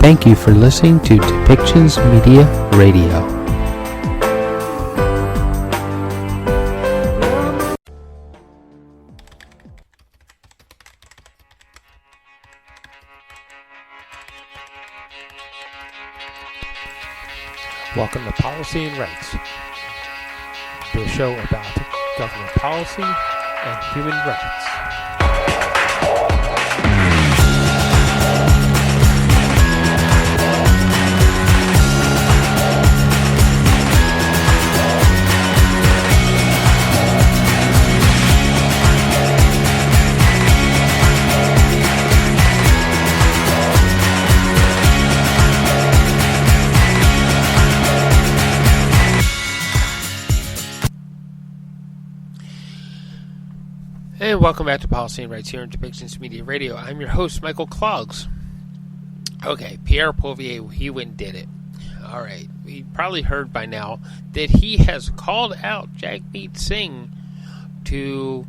Thank you for listening to Depictions Media Radio. Welcome to Policy and Rights, the show about government policy and human rights. And welcome back to Policy and Rights here on Depictions Media Radio. I'm your host, Michael Clogs. Okay, Pierre Poilievre, he went and did it. Alright, you probably heard by now that he has called out Jagmeet Singh to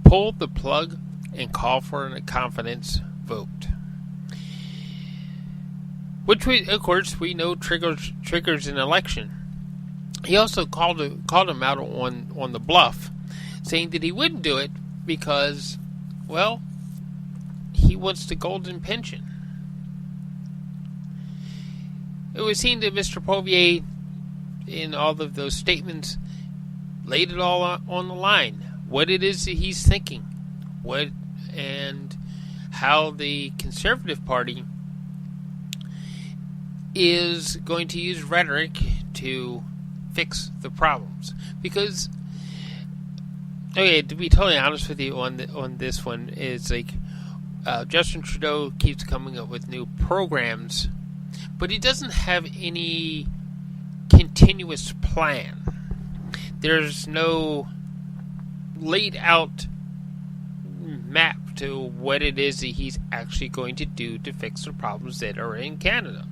pull the plug and call for a confidence vote. Which, of course, we know triggers an election. He also called him out on the bluff, saying that he wouldn't do it because, well, he wants the golden pension. It would seem that Mr. Poilievre, in all of those statements, laid it all on the line. What it is that he's thinking. What and how the Conservative Party is going to use rhetoric to fix the problems. Because, okay, to be totally honest with you on this one, is like Justin Trudeau keeps coming up with new programs, but he doesn't have any continuous plan. There's no laid out map to what it is that he's actually going to do to fix the problems that are in Canada.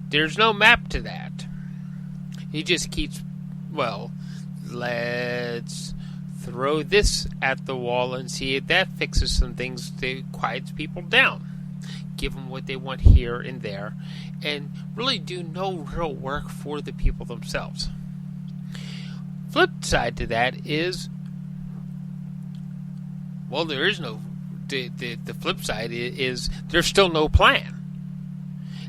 There's no map to that. He just keeps, well, let's throw this at the wall and see if that fixes some things that quiets people down. Give them what they want here and there, and really do no real work for the people themselves. Flip side to that is, well, there is no. The flip side is there's still no plan.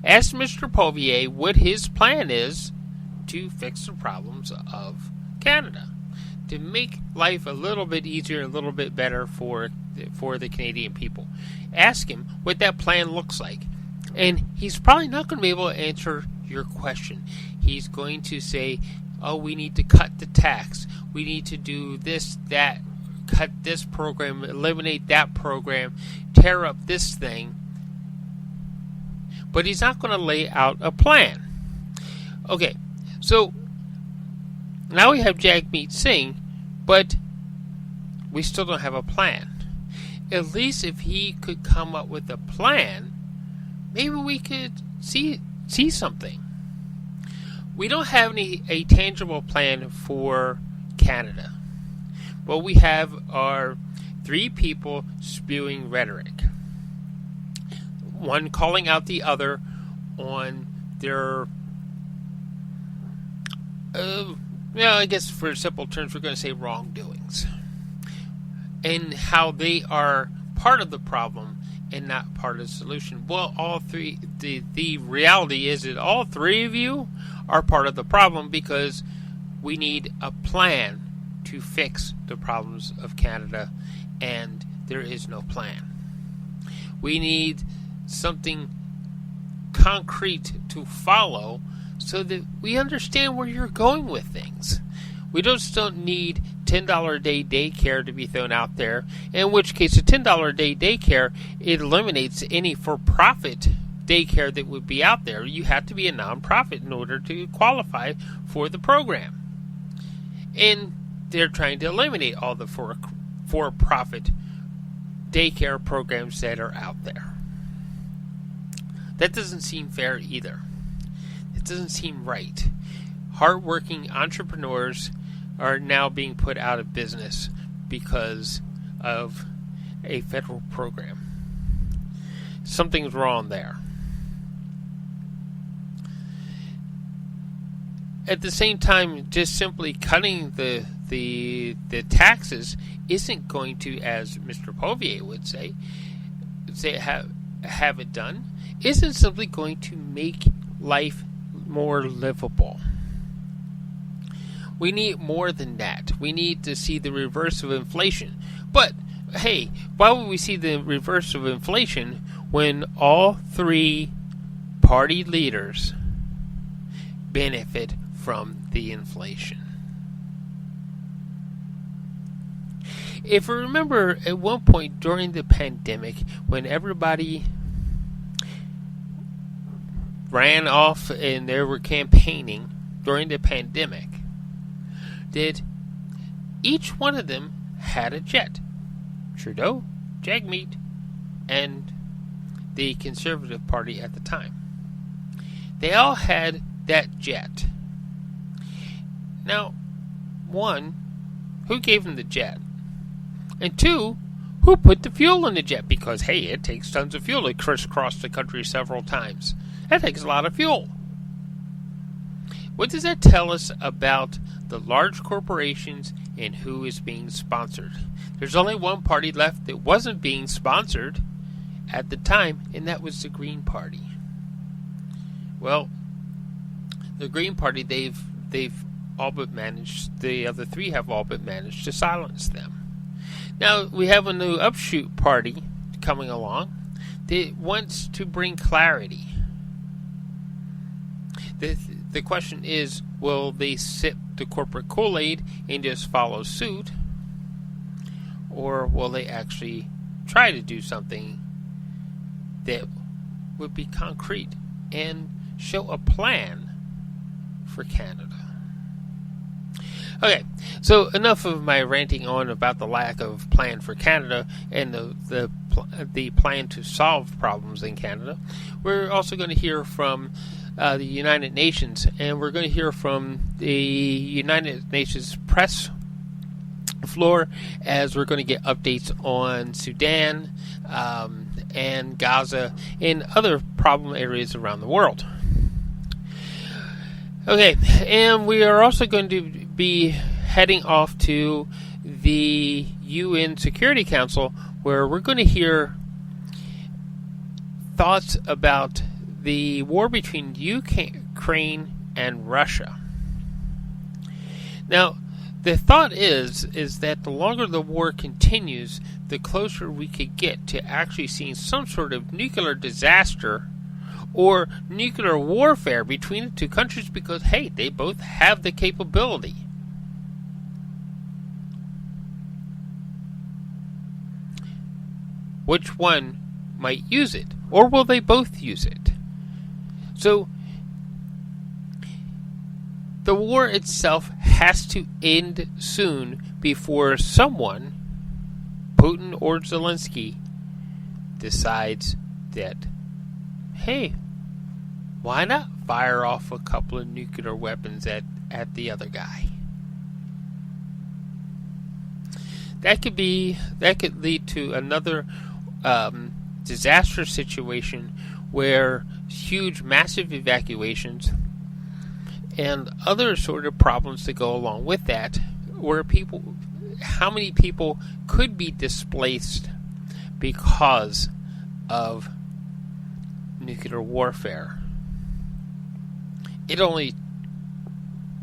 Ask Mr. Poilievre what his plan is to fix the problems of Canada, to make life a little bit easier, a little bit better for the Canadian people. Ask him what that plan looks like. And he's probably not going to be able to answer your question. He's going to say, oh, we need to cut the tax. We need to do this, that, cut this program, eliminate that program, tear up this thing. But he's not going to lay out a plan. Okay, so now we have Jagmeet Singh, but we still don't have a plan. At least if he could come up with a plan, maybe we could see something. We don't have a tangible plan for Canada. What we have are three people spewing rhetoric. One calling out the other on their I guess for simple terms, we're going to say wrongdoings. And how they are part of the problem and not part of the solution. Well, all three, the reality is that all three of you are part of the problem because we need a plan to fix the problems of Canada, and there is no plan. We need something concrete to follow so that we understand where you're going with things. We just don't need $10 a day daycare to be thrown out there, in which case a $10 a day daycare, it eliminates any for-profit daycare that would be out there. You have to be a non-profit in order to qualify for the program. And they're trying to eliminate all the for-profit daycare programs that are out there. That doesn't seem fair either. It doesn't seem right. Hardworking entrepreneurs are now being put out of business because of a federal program. something's wrong there. At the same time, just simply cutting the taxes isn't going to, as Mr. Poilievre would say have it done, isn't simply going to make life more livable. We need more than that. We need to see the reverse of inflation. But, hey, why would we see the reverse of inflation when all three party leaders benefit from the inflation? If you remember, at one point during the pandemic, when everybody ran off and they were campaigning during the pandemic, did each one of them had a jet? Trudeau, Jagmeet, and the Conservative Party at the time. They all had that jet. Now, one, who gave them the jet? And two, who put the fuel in the jet? Because, hey, it takes tons of fuel to crisscross the country several times. That takes a lot of fuel. What does that tell us about the large corporations and who is being sponsored? There's only one party left that wasn't being sponsored at the time, and that was the Green Party. Well, the Green Party, they've all but managed, the other three have all but managed to silence them. Now, we have a new upshoot party coming along that wants to bring clarity. The question is, will they sip the corporate Kool-Aid and just follow suit? Or will they actually try to do something that would be concrete and show a plan for Canada? Okay, so enough of my ranting on about the lack of plan for Canada and the plan to solve problems in Canada. We're also going to hear from the United Nations, and we're going to hear from the United Nations press floor as we're going to get updates on Sudan and Gaza and other problem areas around the world. Okay, and we are also going to be heading off to the UN Security Council, where we're going to hear thoughts about the war between Ukraine and Russia. Now, the thought is that the longer the war continues, the closer we could get to actually seeing some sort of nuclear disaster or nuclear warfare between the two countries, because, hey, they both have the capability. Which one might use it? Or will they both use it? So, the war itself has to end soon before someone, Putin or Zelensky, decides that, hey, why not fire off a couple of nuclear weapons at the other guy? That could lead to another disastrous situation where huge, massive evacuations and other sort of problems that go along with that, where how many people could be displaced because of nuclear warfare. It only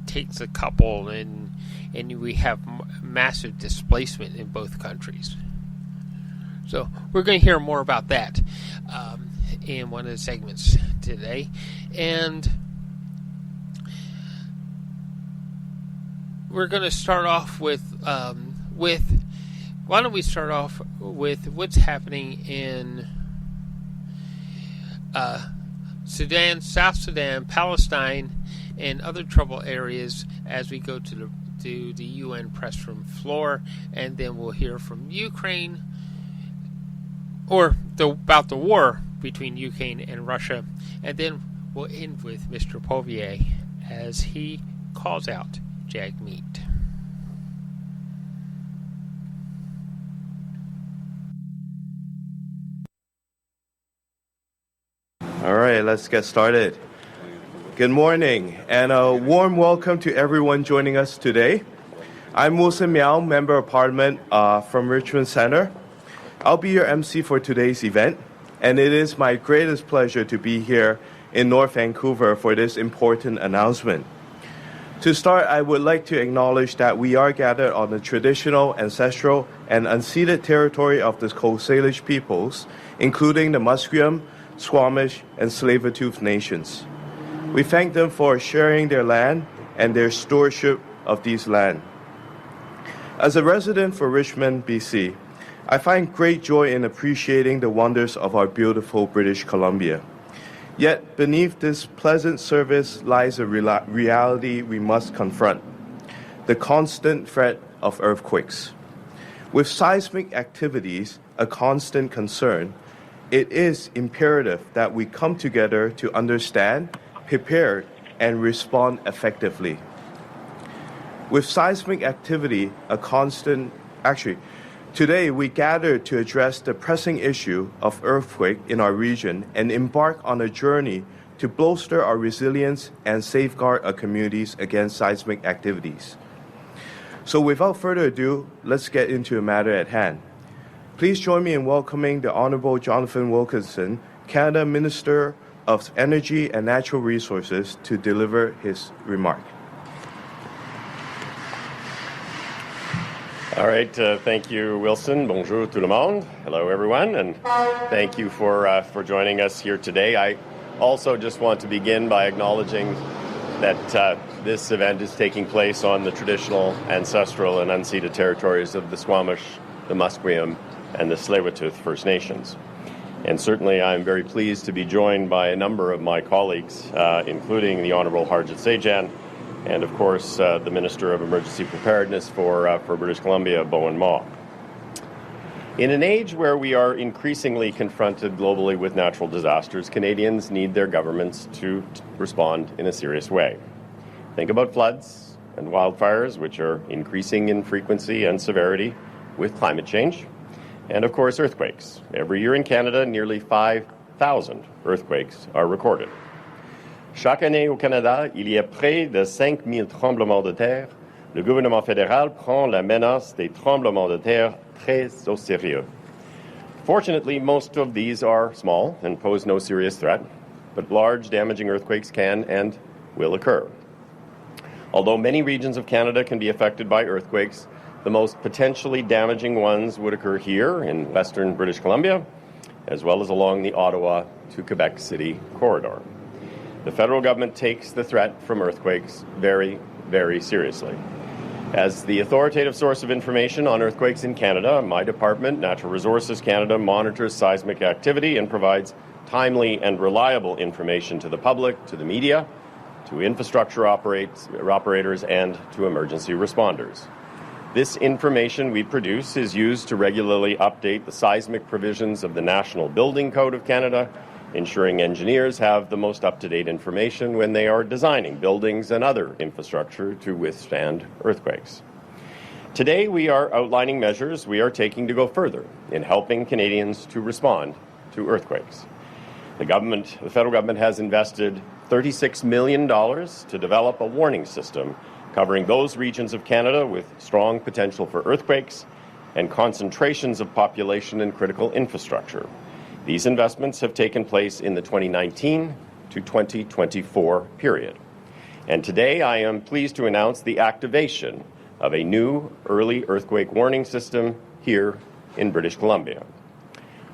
takes a couple, and we have massive displacement in both countries. So we're going to hear more about that in one of the segments today. And we're going to start off with why don't we start off with what's happening in Sudan, South Sudan, Palestine, and other trouble areas as we go to the UN press room floor, and then we'll hear from Ukraine, about the war between Ukraine and Russia, and then we'll end with Mr. Poilievre as he calls out Jagmeet. All right, let's get started. Good morning, and a warm welcome to everyone joining us today. I'm Wilson Miao, Member of Parliament from Richmond Centre. I'll be your MC for today's event, and it is my greatest pleasure to be here in North Vancouver for this important announcement. To start, I would like to acknowledge that we are gathered on the traditional, ancestral, and unceded territory of the Coast Salish peoples, including the Musqueam, Squamish, and Tsleil-Waututh nations. We thank them for sharing their land and their stewardship of these land. As a resident for Richmond, BC, I find great joy in appreciating the wonders of our beautiful British Columbia. Yet beneath this pleasant service lies a reality we must confront: the constant threat of earthquakes. With seismic activities a constant concern, it is imperative that we come together to understand, prepare, and respond effectively. With seismic activity today we gather to address the pressing issue of earthquake in our region and embark on a journey to bolster our resilience and safeguard our communities against seismic activities. So without further ado, let's get into the matter at hand. Please join me in welcoming the Honourable Jonathan Wilkinson, Canada Minister of Energy and Natural Resources, to deliver his remark. All right, thank you, Wilson. Bonjour tout le monde. Hello, everyone, and thank you for joining us here today. I also just want to begin by acknowledging that this event is taking place on the traditional, ancestral, and unceded territories of the Squamish, the Musqueam, and the Tsleil-Waututh First Nations. And certainly I'm very pleased to be joined by a number of my colleagues, including the Honourable Harjit Sajjan, and of course the Minister of Emergency Preparedness for British Columbia, Bowen Ma. In an age where we are increasingly confronted globally with natural disasters, Canadians need their governments to respond in a serious way. Think about floods and wildfires, which are increasing in frequency and severity with climate change. And of course, earthquakes. Every year in Canada, nearly 5,000 earthquakes are recorded. Chaque année au Canada, il y a près de 5,000 tremblements de terre. Le gouvernement fédéral prend la menace des tremblements de terre très au sérieux. Fortunately, most of these are small and pose no serious threat, but large damaging earthquakes can and will occur. Although many regions of Canada can be affected by earthquakes, the most potentially damaging ones would occur here in western British Columbia, as well as along the Ottawa to Quebec City corridor. The federal government takes the threat from earthquakes very, very seriously. As the authoritative source of information on earthquakes in Canada, my department, Natural Resources Canada, monitors seismic activity and provides timely and reliable information to the public, to the media, to infrastructure operators, and to emergency responders. This information we produce is used to regularly update the seismic provisions of the National Building Code of Canada, ensuring engineers have the most up-to-date information when they are designing buildings and other infrastructure to withstand earthquakes. Today, we are outlining measures we are taking to go further in helping Canadians to respond to earthquakes. The federal government has invested $36 million to develop a warning system covering those regions of Canada with strong potential for earthquakes and concentrations of population and critical infrastructure. These investments have taken place in the 2019 to 2024 period. And today I am pleased to announce the activation of a new early earthquake warning system here in British Columbia.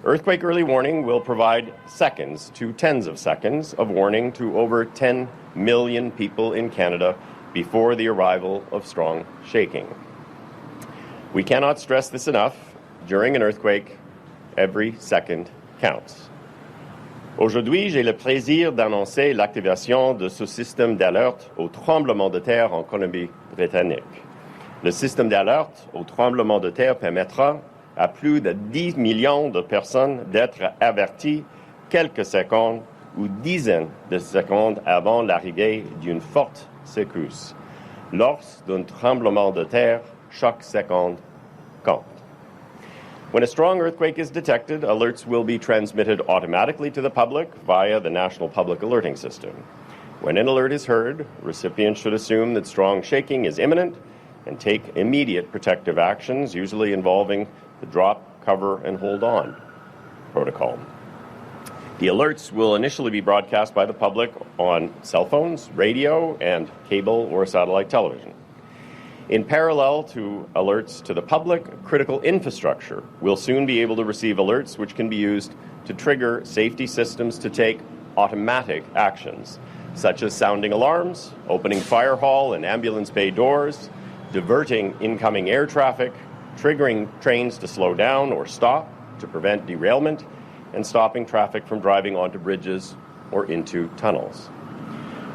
Earthquake early warning will provide seconds to tens of seconds of warning to over 10 million people in Canada before the arrival of strong shaking. We cannot stress this enough. During an earthquake, every second counts. Aujourd'hui, j'ai le plaisir d'annoncer l'activation de ce système d'alerte au tremblement de terre en Colombie-Britannique. Le système d'alerte au tremblement de terre permettra à plus de 10 millions de personnes d'être averties quelques secondes ou dizaines de secondes avant l'arrivée d'une forte secousse. Lors d'un tremblement de terre, chaque seconde compte. When a strong earthquake is detected, alerts will be transmitted automatically to the public via the National Public Alerting System. When an alert is heard, recipients should assume that strong shaking is imminent and take immediate protective actions, usually involving the drop, cover, and hold on protocol. The alerts will initially be broadcast by the public on cell phones, radio, and cable or satellite television. In parallel to alerts to the public, critical infrastructure will soon be able to receive alerts which can be used to trigger safety systems to take automatic actions, such as sounding alarms, opening fire hall and ambulance bay doors, diverting incoming air traffic, triggering trains to slow down or stop to prevent derailment, and stopping traffic from driving onto bridges or into tunnels.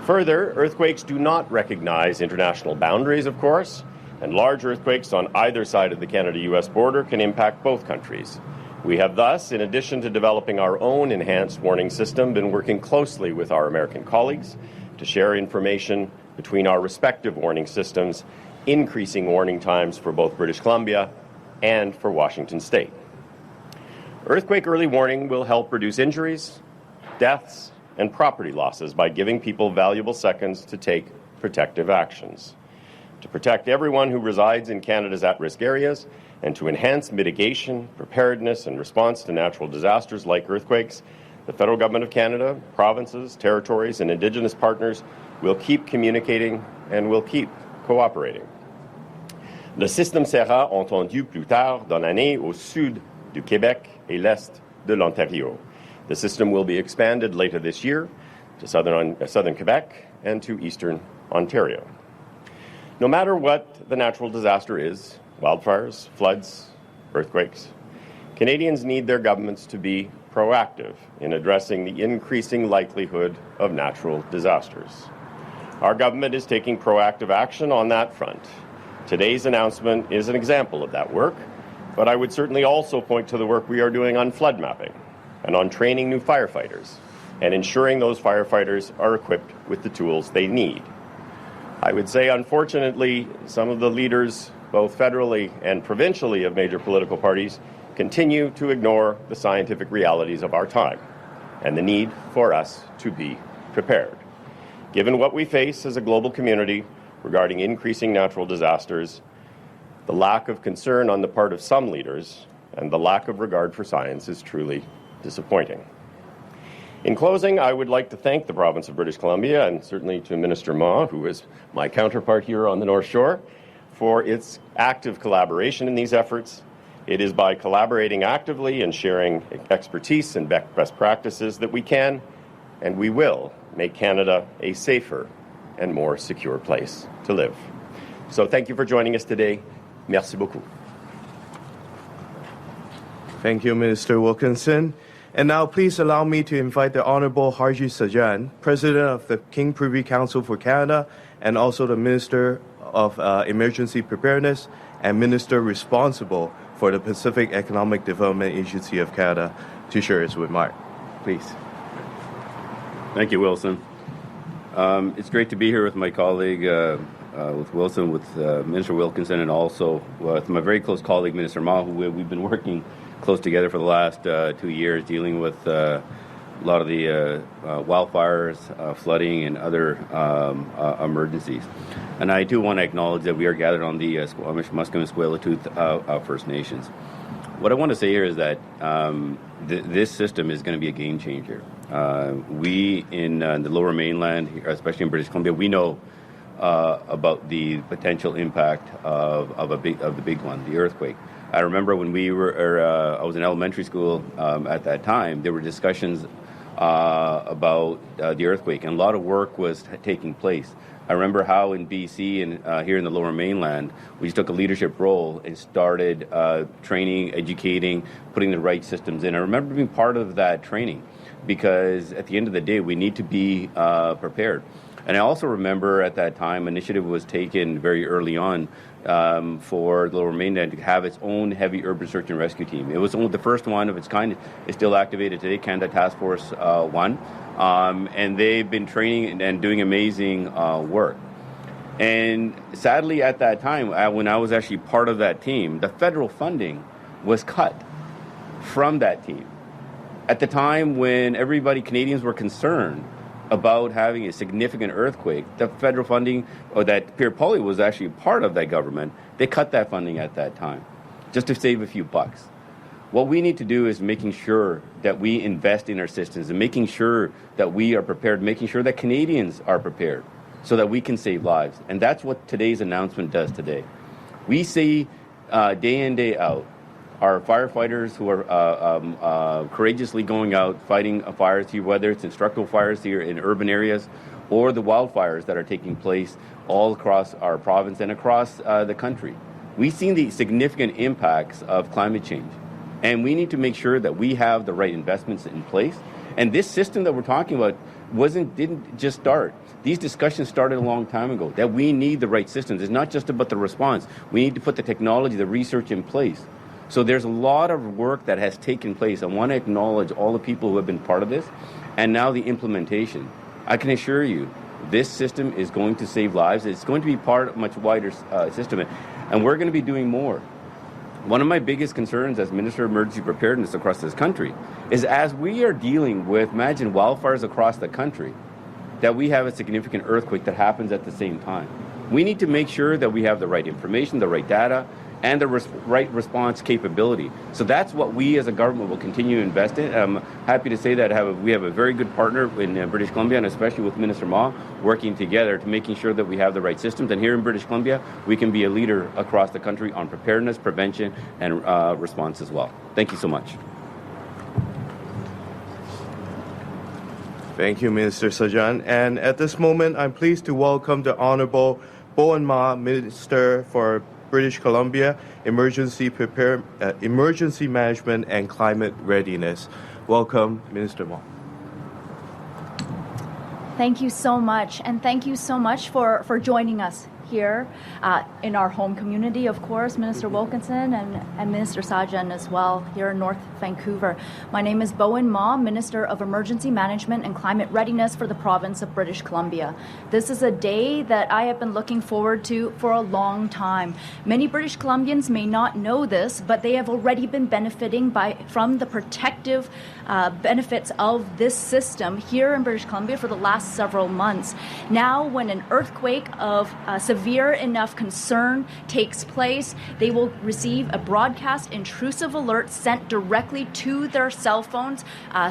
Further, earthquakes do not recognize international boundaries, of course, and large earthquakes on either side of the Canada-US border can impact both countries. We have thus, in addition to developing our own enhanced warning system, been working closely with our American colleagues to share information between our respective warning systems, increasing warning times for both British Columbia and for Washington State. Earthquake early warning will help reduce injuries, deaths, and property losses by giving people valuable seconds to take protective actions. To protect everyone who resides in Canada's at-risk areas and to enhance mitigation, preparedness, and response to natural disasters like earthquakes, the Federal Government of Canada, provinces, territories, and Indigenous partners will keep communicating and will keep cooperating. Le système sera entendu plus tard dans l'année au sud du Québec et l'est de l'Ontario. The system will be expanded later this year to southern Quebec and to eastern Ontario. No matter what the natural disaster is, wildfires, floods, earthquakes, Canadians need their governments to be proactive in addressing the increasing likelihood of natural disasters. Our government is taking proactive action on that front. Today's announcement is an example of that work, but I would certainly also point to the work we are doing on flood mapping and on training new firefighters and ensuring those firefighters are equipped with the tools they need. I would say, unfortunately, some of the leaders, both federally and provincially, of major political parties continue to ignore the scientific realities of our time and the need for us to be prepared. Given what we face as a global community regarding increasing natural disasters, the lack of concern on the part of some leaders and the lack of regard for science is truly disappointing. In closing, I would like to thank the province of British Columbia and certainly to Minister Ma, who is my counterpart here on the North Shore, for its active collaboration in these efforts. It is by collaborating actively and sharing expertise and best practices that we can and we will make Canada a safer and more secure place to live. So thank you for joining us today. Merci beaucoup. Thank you, Minister Wilkinson. And now please allow me to invite the Honourable Harjit Sajjan, President of the King Privy Council for Canada and also the Minister of Emergency Preparedness and Minister responsible for the Pacific Economic Development Agency of Canada, to share his remark. Please. Thank you, Wilson. It's great to be here with my colleague, with Wilson, with Minister Wilkinson, and also with my very close colleague, Minister Ma, who we've been working close together for the last 2 years, dealing with a lot of the wildfires, flooding, and other emergencies. And I do want to acknowledge that we are gathered on the Squamish, Musqueam, and Tsleil-Waututh First Nations. What I want to say here is that this system is going to be a game changer. We in the Lower Mainland, especially in British Columbia, we know about the potential impact of the big one, the earthquake. I remember when I was in elementary school at that time, there were discussions about the earthquake, and a lot of work was taking place. I remember how in BC and here in the Lower Mainland, we took a leadership role and started training, educating, putting the right systems in. I remember being part of that training because at the end of the day, we need to be prepared. And I also remember at that time, initiative was taken very early on for the Lower Mainland to have its own heavy urban search and rescue team. It was only the first one of its kind. It's still activated today, Canada Task Force 1. And they've been training and doing amazing work. And sadly, at that time, when I was actually part of that team, the federal funding was cut from that team. At the time when Canadians were concerned about having a significant earthquake, the federal funding, or that Pierre Poilievre was actually part of that government, they cut that funding at that time, just to save a few bucks. What we need to do is making sure that we invest in our systems and making sure that we are prepared, making sure that Canadians are prepared so that we can save lives. And that's what today's announcement does today. We see day in, day out, our firefighters who are courageously going out fighting fires here, whether it's in structural fires here in urban areas or the wildfires that are taking place all across our province and across the country. We've seen the significant impacts of climate change, and we need to make sure that we have the right investments in place. And this system that we're talking about didn't just start. These discussions started a long time ago, that we need the right systems. It's not just about the response. We need to put the technology, the research in place. So there's a lot of work that has taken place. I want to acknowledge all the people who have been part of this, and now the implementation. I can assure you, this system is going to save lives. It's going to be part of a much wider system, and we're going to be doing more. One of my biggest concerns as Minister of Emergency Preparedness across this country is as we are dealing with, imagine, wildfires across the country, that we have a significant earthquake that happens at the same time. We need to make sure that we have the right information, the right data, and the right response capability. So that's what we as a government will continue to invest in. I'm happy to say that we have a very good partner in British Columbia, and especially with Minister Ma, working together to making sure that we have the right systems. And here in British Columbia, we can be a leader across the country on preparedness, prevention, and response as well. Thank you so much. Thank you, Minister Sajan. And at this moment, I'm pleased to welcome the Honourable Bowen Ma, Minister for British Columbia, Emergency Management and Climate Readiness. Welcome, Minister Ma. Thank you so much, and thank you so much for joining us here in our home community, of course, Minister Wilkinson and Minister Sajan as well, here in North Vancouver. My name is Bowen Ma, Minister of Emergency Management and Climate Readiness for the province of British Columbia. This is a day that I have been looking forward to for a long time. Many British Columbians may not know this, but they have already been benefiting from the protective benefits of this system here in British Columbia for the last several months. Now, when an earthquake of severe enough concern takes place, they will receive a broadcast intrusive alert sent directly to their cell phones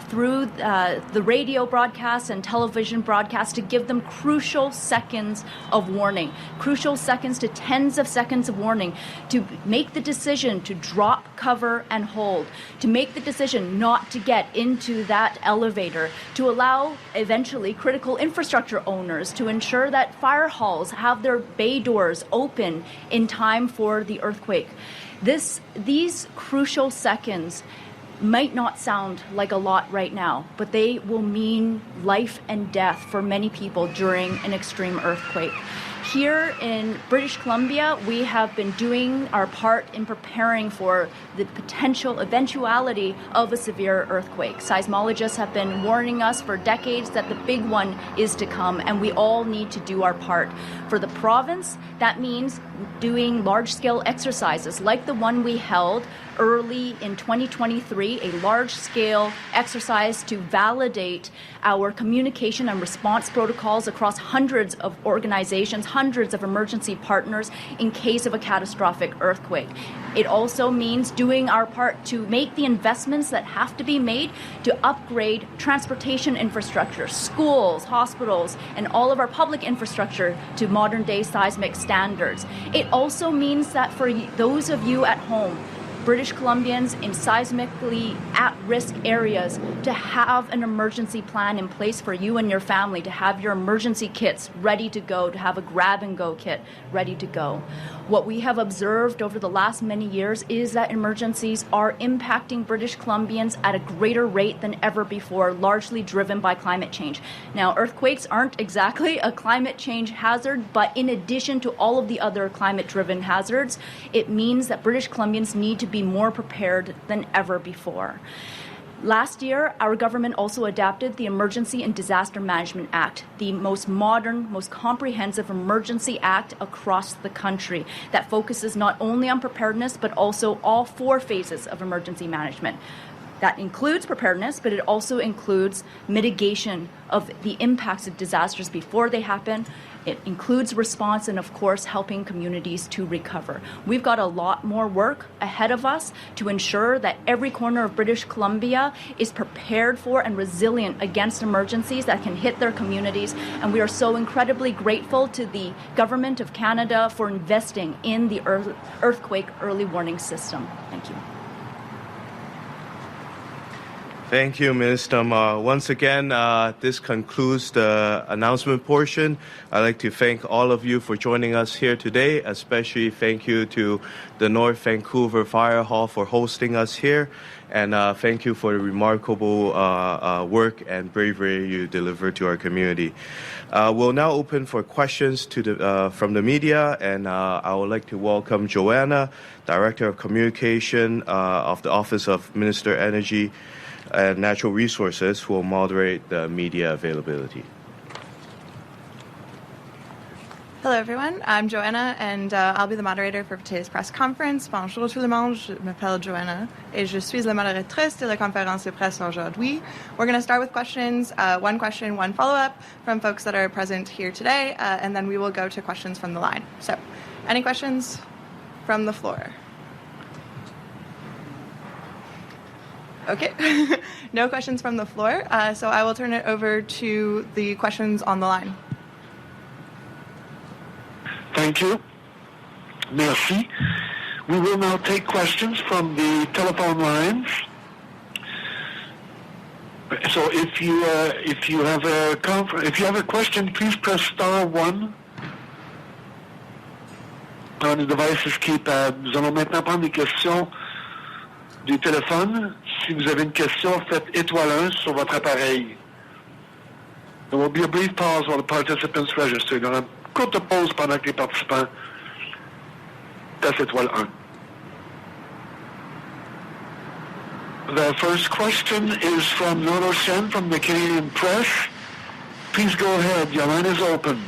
through the radio broadcast and television broadcast to give them crucial seconds of warning, crucial seconds to tens of seconds of warning to make the decision to drop, cover, and hold, to make the decision not to get into that elevator, to allow eventually critical infrastructure owners to ensure that fire halls have their bay doors open in time for the earthquake. These crucial seconds might not sound like a lot right now, but they will mean life and death for many people during an extreme earthquake. Here in British Columbia, we have been doing our part in preparing for the potential eventuality of a severe earthquake. Seismologists have been warning us for decades that the big one is to come, and we all need to do our part. For the province, that means doing large-scale exercises like the one we held early in 2023, a large-scale exercise to validate our communication and response protocols across hundreds of organizations, hundreds of emergency partners in case of a catastrophic earthquake. It also means doing our part to make the investments that have to be made to upgrade transportation infrastructure, schools, hospitals, and all of our public infrastructure to modern-day seismic standards. It also means that for those of you at home, British Columbians in seismically at-risk areas, to have an emergency plan in place for you and your family, to have your emergency kits ready to go, to have a grab-and-go kit ready to go. What we have observed over the last many years is that emergencies are impacting British Columbians at a greater rate than ever before, largely driven by climate change. Now, earthquakes aren't exactly a climate change hazard, but in addition to all of the other climate-driven hazards, it means that British Columbians need to be more prepared than ever before. Last year, our government also adopted the Emergency and Disaster Management Act, the most modern, most comprehensive emergency act across the country that focuses not only on preparedness, but also all 4 phases of emergency management. That includes preparedness, but it also includes mitigation of the impacts of disasters before they happen. It includes response and, of course, helping communities to recover. We've got a lot more work ahead of us to ensure that every corner of British Columbia is prepared for and resilient against emergencies that can hit their communities. And we are so incredibly grateful to the Government of Canada for investing in the earthquake early warning system. Thank you. Thank you, Minister. Once again, this concludes the announcement portion. I'd like to thank all of you for joining us here today. Especially thank you to the North Vancouver Fire Hall for hosting us here. And thank you for the remarkable work and bravery you deliver to our community. We'll now open for questions from the media. And I would like to welcome Joanna, Director of Communication of the Office of Minister Energy and Natural Resources, who will moderate the media availability. Hello everyone, I'm Joanna and I'll be the moderator for today's press conference. Bonjour tout le monde, je m'appelle Joanna et je suis la modératrice de la conférence de presse aujourd'hui. We're going to start with questions, one question, one follow-up from folks that are present here today, and then we will go to questions from the line. So, any questions from the floor? Okay, no questions from the floor, so I will turn it over to the questions on the line. Thank you. Merci. We will now take questions from the telephone lines. So if you have a question, please press *1 on the device's keypad. Nous allons maintenant prendre des questions du téléphone. Si vous avez une question, faites *1 sur votre appareil. There will be a brief pause while the participants register. Il y aura une courte pause pendant que les participants tassent *1. The first question is from Noto Sen from the Canadian Press. Please go ahead. Your line is open.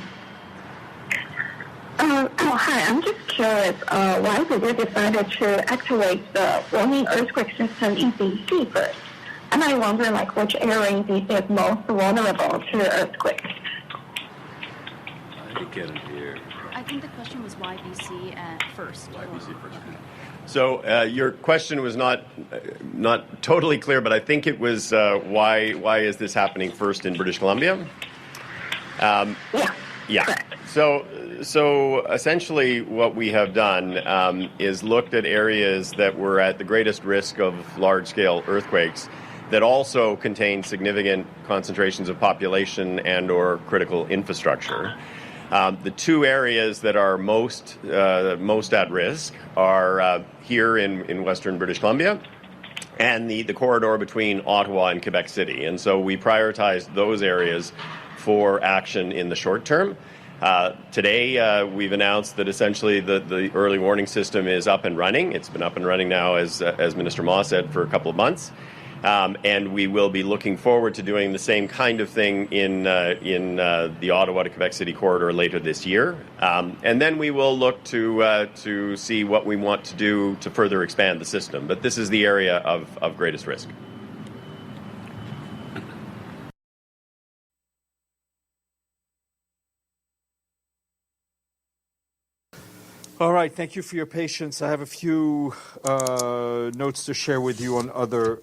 Hi, I'm just curious, why did you decide to activate the warning earthquake system in BC first? And I wonder, which area in BC is most vulnerable to earthquakes? I get it here. I think the question was why BC first. Why BC first? So your question was not totally clear, but I think it was why is this happening first in British Columbia? Yeah. Correct. So essentially what we have done is looked at areas that were at the greatest risk of large-scale earthquakes that also contain significant concentrations of population and or critical infrastructure. The 2 areas that are most at risk are here in Western British Columbia and the corridor between Ottawa and Quebec City. And so we prioritized those areas for action in the short term. Today, we've announced that essentially the early warning system is up and running. It's been up and running now, as Minister Ma said, for a couple of months. And we will be looking forward to doing the same kind of thing in the Ottawa to Quebec City corridor later this year. And then we will look to see what we want to do to further expand the system. But this is the area of greatest risk. All right, thank you for your patience. I have a few notes to share with you on other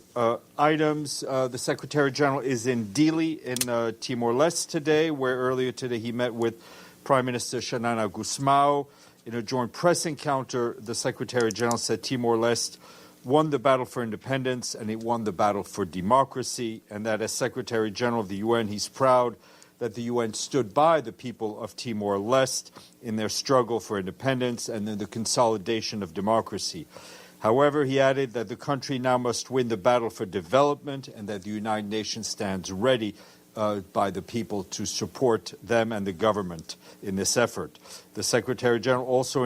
items. The Secretary General is in Dili in Timor-Leste today, where earlier today he met with Prime Minister Xanana Gusmao. In a joint press encounter, the Secretary General said Timor-Leste won the battle for independence and it won the battle for democracy, and that as Secretary General of the UN, he's proud that the UN stood by the people of Timor-Leste in their struggle for independence and in the consolidation of democracy. However, he added that the country now must win the battle for development and that the United Nations stands ready by the people to support them and the government in this effort. The Secretary General also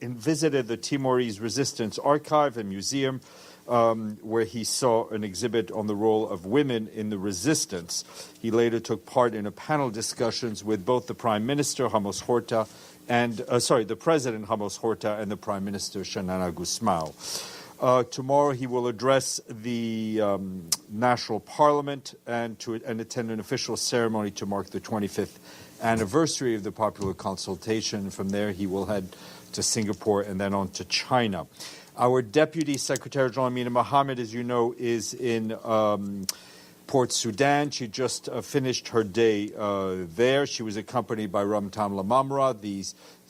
visited the Timorese Resistance Archive and Museum where he saw an exhibit on the role of women in the resistance. He later took part in a panel discussions with both the Prime Minister, Ramos Horta, and the President Ramos Horta and the Prime Minister Xanana Gusmao. Tomorrow he will address the National Parliament and attend an official ceremony to mark the 25th anniversary of the popular consultation. From there he will head to Singapore and then on to China. Our Deputy Secretary General Amina Mohammed, as you know, is in Port Sudan. She just finished her day there. She was accompanied by Ramtam Lamamra, the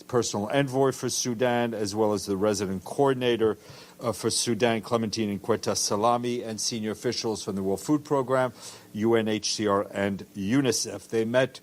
personal envoy for Sudan, as well as the resident coordinator for Sudan, Clementine Nkweta Salami, and senior officials from the World Food Programme, UNHCR, and UNICEF. They met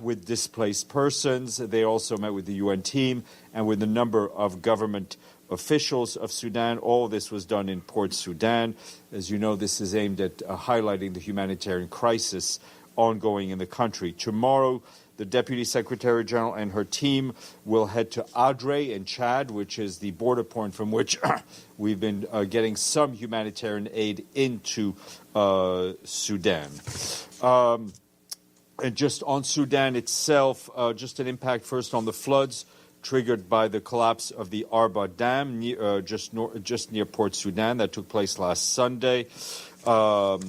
with displaced persons. They also met with the UN team and with a number of government officials of Sudan. All this was done in Port Sudan. As you know, this is aimed at highlighting the humanitarian crisis ongoing in the country. Tomorrow, the Deputy Secretary General and her team will head to Adre in Chad, which is the border point from which we've been getting some humanitarian aid into Sudan. And just on Sudan itself, just an impact first on the floods triggered by the collapse of the Arba Dam just near Port Sudan that took place last Sunday. Our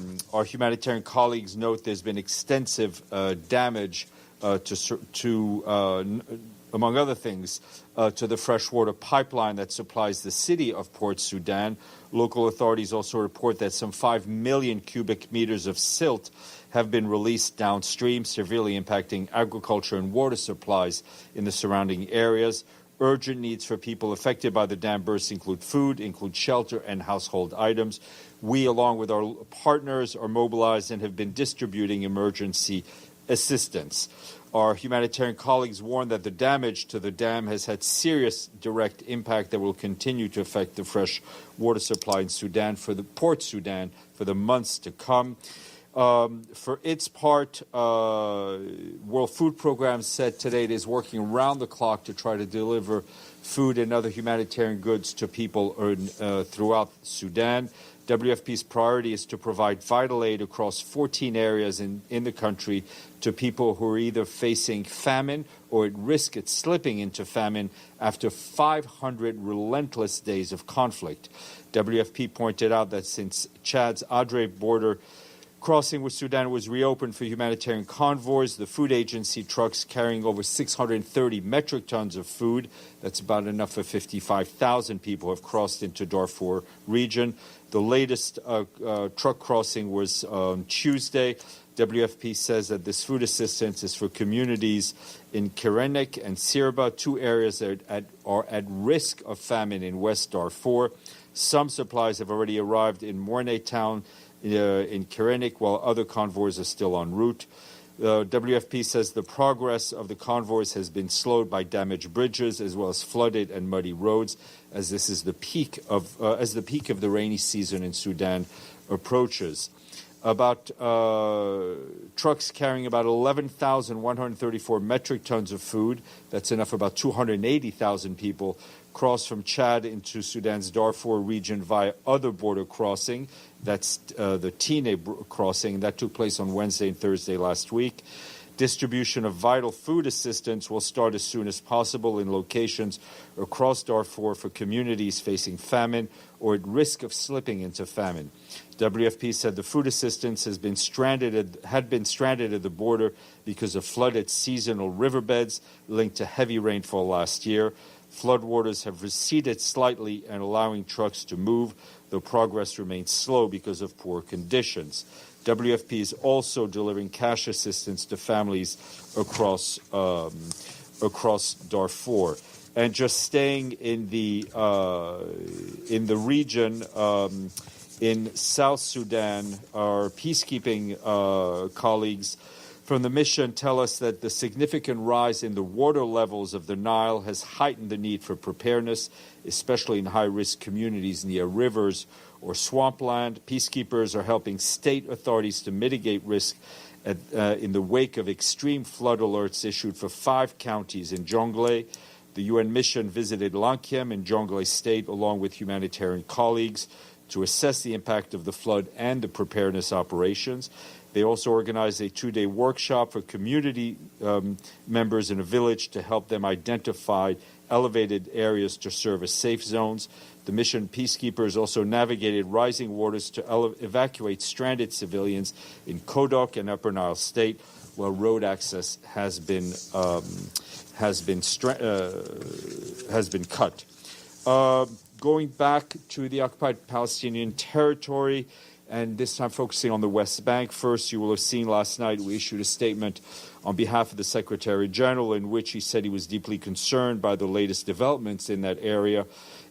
humanitarian colleagues note there's been extensive damage among other things, to the freshwater pipeline that supplies the city of Port Sudan. Local authorities also report that some 5 million cubic meters of silt have been released downstream, severely impacting agriculture and water supplies in the surrounding areas. Urgent needs for people affected by the dam burst include food, include shelter and household items. We, along with our partners, are mobilized and have been distributing emergency assistance. Our humanitarian colleagues warn that the damage to the dam has had serious direct impact that will continue to affect the fresh water supply in Sudan, for the Port Sudan, for the months to come. For its part, World Food Programme said today it is working around the clock to try to deliver food and other humanitarian goods to people throughout Sudan. WFP's priority is to provide vital aid across 14 areas in the country to people who are either facing famine or at risk of slipping into famine after 500 relentless days of conflict. WFP pointed out that since Chad's Adre border crossing with Sudan was reopened for humanitarian convoys, the food agency trucks carrying over 630 metric tons of food, that's about enough for 55,000 people, have crossed into Darfur region. The latest truck crossing was on Tuesday. WFP says that this food assistance is for communities in Kirenek and Sirba, two areas that are at risk of famine in West Darfur. Some supplies have already arrived in Mornay town in Kirenek, while other convoys are still en route. WFP says the progress of the convoys has been slowed by damaged bridges as well as flooded and muddy roads, as this is the peak of the rainy season in Sudan approaches. About trucks carrying about 11,134 metric tons of food, that's enough for about 280,000 people, crossed from Chad into Sudan's Darfur region via other border crossing. That's the Tine crossing. That took place on Wednesday and Thursday last week. Distribution of vital food assistance will start as soon as possible in locations across Darfur for communities facing famine or at risk of slipping into famine. WFP said the food assistance had been stranded at the border because of flooded seasonal riverbeds linked to heavy rainfall last year. Floodwaters have receded slightly and allowing trucks to move, though progress remains slow because of poor conditions. WFP is also delivering cash assistance to families across Darfur. And just staying in the region, in South Sudan, our peacekeeping colleagues from the mission tell us that the significant rise in the water levels of the Nile has heightened the need for preparedness, especially in high-risk communities near rivers or swampland. Peacekeepers are helping state authorities to mitigate risk in the wake of extreme flood alerts issued for 5 counties in Jonglei. The UN mission visited Lankiem in Jonglei State along with humanitarian colleagues. to assess the impact of the flood and the preparedness operations. They also organized a 2-day workshop for community members in a village to help them identify elevated areas to serve as safe zones. The mission peacekeepers also navigated rising waters to evacuate stranded civilians in Kodok and Upper Nile State, while road access has been cut. Going back to the occupied Palestinian territory, and this time focusing on the West Bank. First, you will have seen last night we issued a statement on behalf of the Secretary General in which he said he was deeply concerned by the latest developments in that area,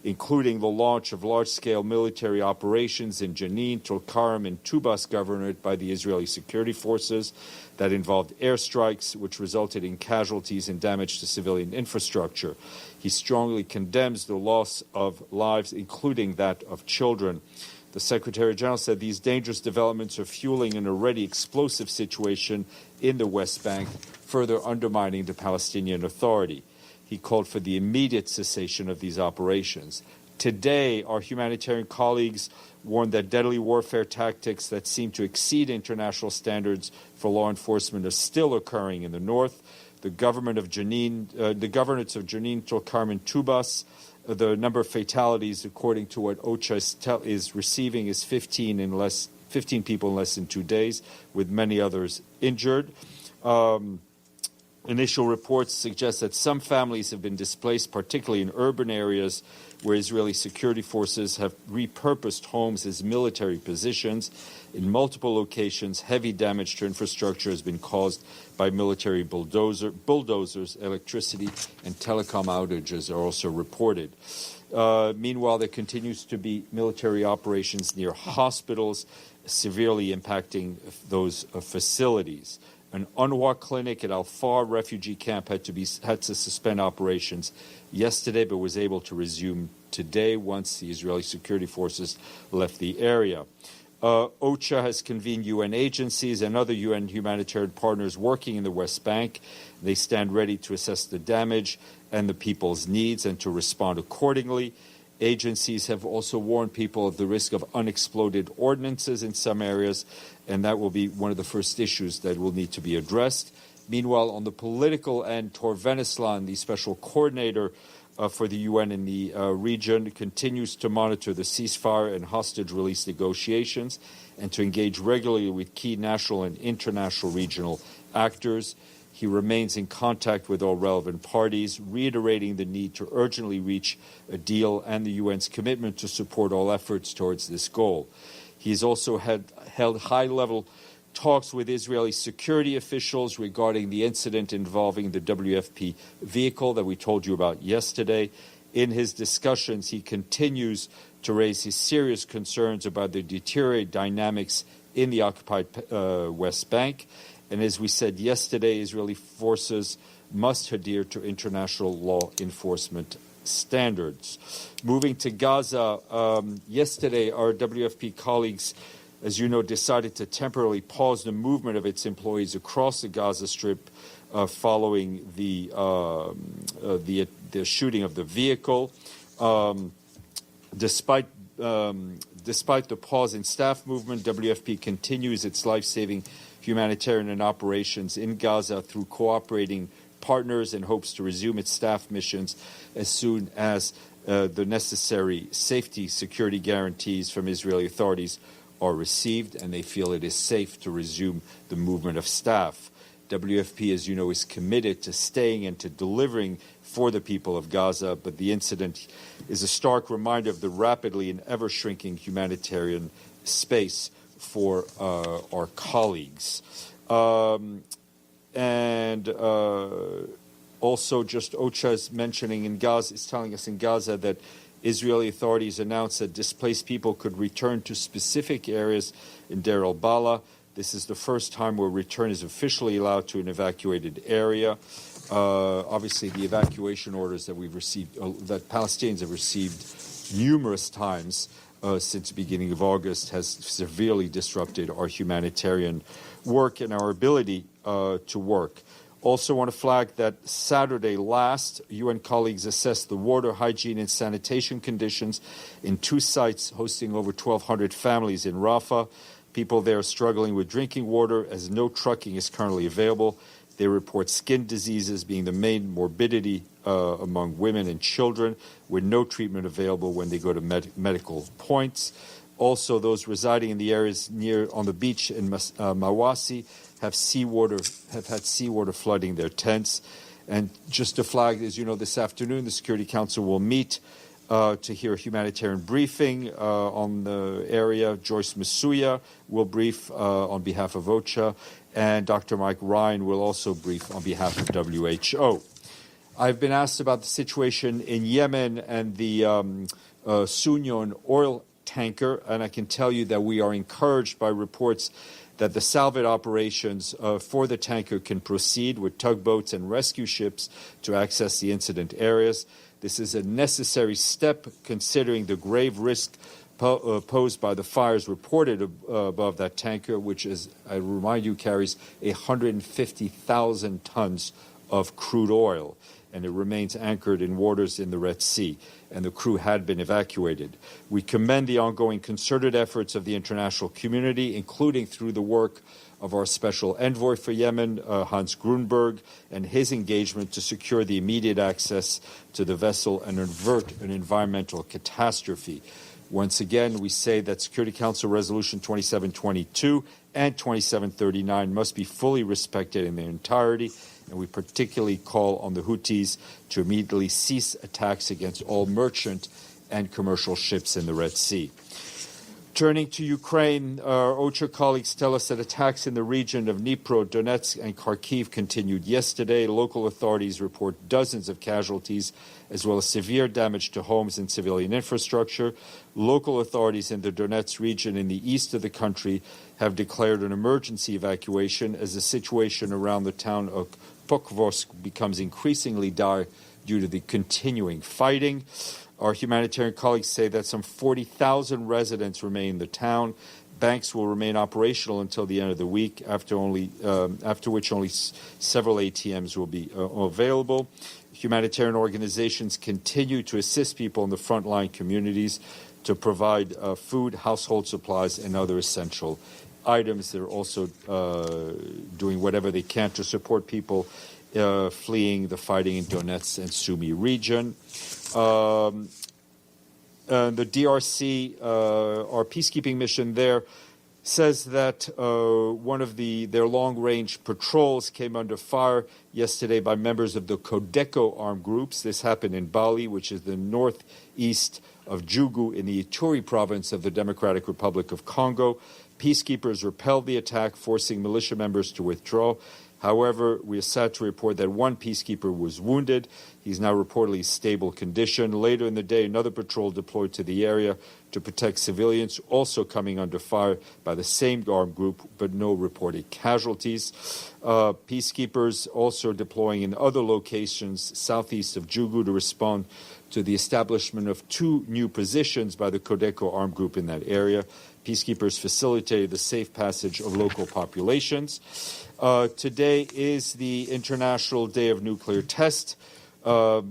including the launch of large-scale military operations in Jenin, Tulkarm, and Tubas governorate by the Israeli security forces that involved airstrikes, which resulted in casualties and damage to civilian infrastructure. He strongly condemns the loss of lives, including that of children. The Secretary General said these dangerous developments are fueling an already explosive situation in the West Bank, further undermining the Palestinian Authority. He called for the immediate cessation of these operations. Today, our humanitarian colleagues warned that deadly warfare tactics that seem to exceed international standards for law enforcement are still occurring in the north. The governorates of Jenin, Tulkarm, and Tubas, the number of fatalities, according to what OCHA is receiving, is 15 people in less than 2 days, with many others injured. Initial reports suggest that some families have been displaced, particularly in urban areas where Israeli security forces have repurposed homes as military positions. In multiple locations, heavy damage to infrastructure has been caused by military bulldozers. Electricity and telecom outages are also reported. Meanwhile, there continues to be military operations near hospitals, severely impacting those facilities. An UNRWA clinic at Al-Far refugee camp had to suspend operations yesterday, but was able to resume today once the Israeli security forces left the area. OCHA has convened UN agencies and other UN humanitarian partners working in the West Bank. They stand ready to assess the damage and the people's needs and to respond accordingly. Agencies have also warned people of the risk of unexploded ordnances in some areas, and that will be one of the first issues that will need to be addressed. Meanwhile, on the political end, Tor Veneslan, the special coordinator for the UN in the region, continues to monitor the ceasefire and hostage release negotiations and to engage regularly with key national and international regional actors. He remains in contact with all relevant parties, reiterating the need to urgently reach a deal and the UN's commitment to support all efforts towards this goal. He has also held high-level talks with Israeli security officials regarding the incident involving the WFP vehicle that we told you about yesterday. In his discussions, he continues to raise his serious concerns about the deteriorating dynamics in the occupied West Bank. And as we said yesterday, Israeli forces must adhere to international law enforcement standards. Moving to Gaza, yesterday our WFP colleagues, as you know, decided to temporarily pause the movement of its employees across the Gaza Strip following the shooting of the vehicle. Despite the pause in staff movement, WFP continues its life-saving humanitarian operations in Gaza through cooperating partners and hopes to resume its staff missions as soon as the necessary safety security guarantees from Israeli authorities are received and they feel it is safe to resume the movement of staff. WFP, as you know, is committed to staying and to delivering for the people of Gaza, but the incident is a stark reminder of the rapidly and ever-shrinking humanitarian space for our colleagues. Also, just OCHA is mentioning in Gaza, is telling us in Gaza that Israeli authorities announced that displaced people could return to specific areas in Deir al-Balah. This is the first time where return is officially allowed to an evacuated area. Obviously, the evacuation orders that we've received, that Palestinians have received numerous times since the beginning of August, has severely disrupted our humanitarian work and our ability to work. Also want to flag that Saturday last, UN colleagues assessed the water, hygiene, and sanitation conditions in 2 sites hosting over 1,200 families in Rafah. People there are struggling with drinking water as no trucking is currently available. They report skin diseases being the main morbidity among women and children, with no treatment available when they go to medical points. Also, those residing in the areas near on the beach in Mawasi have had seawater flooding their tents. And just to flag, as you know, this afternoon the Security Council will meet to hear a humanitarian briefing on the area. Joyce Masuya will brief on behalf of OCHA, and Dr. Mike Ryan will also brief on behalf of WHO. I've been asked about the situation in Yemen and the Sunyon oil tanker, and I can tell you that we are encouraged by reports that the salvage operations for the tanker can proceed with tugboats and rescue ships to access the incident areas. This is a necessary step considering the grave risk posed by the fires reported above that tanker, which, is, I remind you, carries 150,000 tons of crude oil, and it remains anchored in waters in the Red Sea, and the crew had been evacuated. We commend the ongoing concerted efforts of the international community, including through the work of our special envoy for Yemen, Hans Grunberg, and his engagement to secure the immediate access to the vessel and avert an environmental catastrophe. Once again, we say that Security Council Resolution 2722 and 2739 must be fully respected in their entirety, and we particularly call on the Houthis to immediately cease attacks against all merchant and commercial ships in the Red Sea. Turning to Ukraine, our OCHA colleagues tell us that attacks in the region of Dnipro, Donetsk, and Kharkiv continued yesterday. Local authorities report dozens of casualties, as well as severe damage to homes and civilian infrastructure. Local authorities in the Donetsk region in the east of the country have declared an emergency evacuation as the situation around the town of Pokrovsk becomes increasingly dire due to the continuing fighting. Our humanitarian colleagues say that some 40,000 residents remain in the town. Banks will remain operational until the end of the week, after which only several ATMs will be available. Humanitarian organizations continue to assist people in the frontline communities to provide food, household supplies, and other essential items. They're also doing whatever they can to support people fleeing the fighting in Donetsk and Sumy region. The DRC, our peacekeeping mission there, says that one of their long-range patrols came under fire yesterday by members of the Codeco armed groups. This happened in Bali, which is the northeast of Jugu in the Ituri province of the Democratic Republic of Congo. Peacekeepers repelled the attack, forcing militia members to withdraw. However, we are sad to report that one peacekeeper was wounded. He's now reportedly in stable condition. Later in the day, another patrol deployed to the area to protect civilians, also coming under fire by the same armed group, but no reported casualties. Peacekeepers also deploying in other locations southeast of Jugu to respond to the establishment of 2 new positions by the Codeco armed group in that area. Peacekeepers facilitated the safe passage of local populations. Today is the International Day of Nuclear Test. The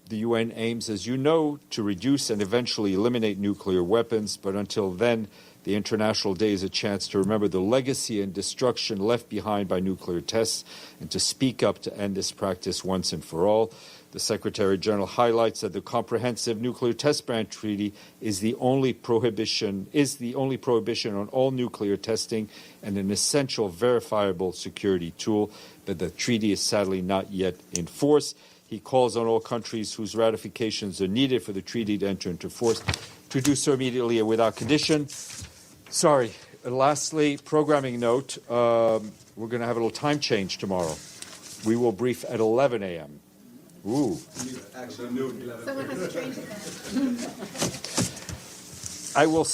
UN aims, as you know, to reduce and eventually eliminate nuclear weapons, but until then, the International Day is a chance to remember the legacy and destruction left behind by nuclear tests and to speak up to end this practice once and for all. The Secretary General highlights that the Comprehensive Nuclear Test Ban Treaty is the only prohibition on all nuclear testing and an essential verifiable security tool, but the treaty is sadly not yet in force. He calls on all countries whose ratifications are needed for the treaty to enter into force to do so immediately and without condition. Lastly, programming note, we're going to have a little time change tomorrow. We will brief at 11 a.m. Ooh. Actually, noon. Someone has to change it then. I will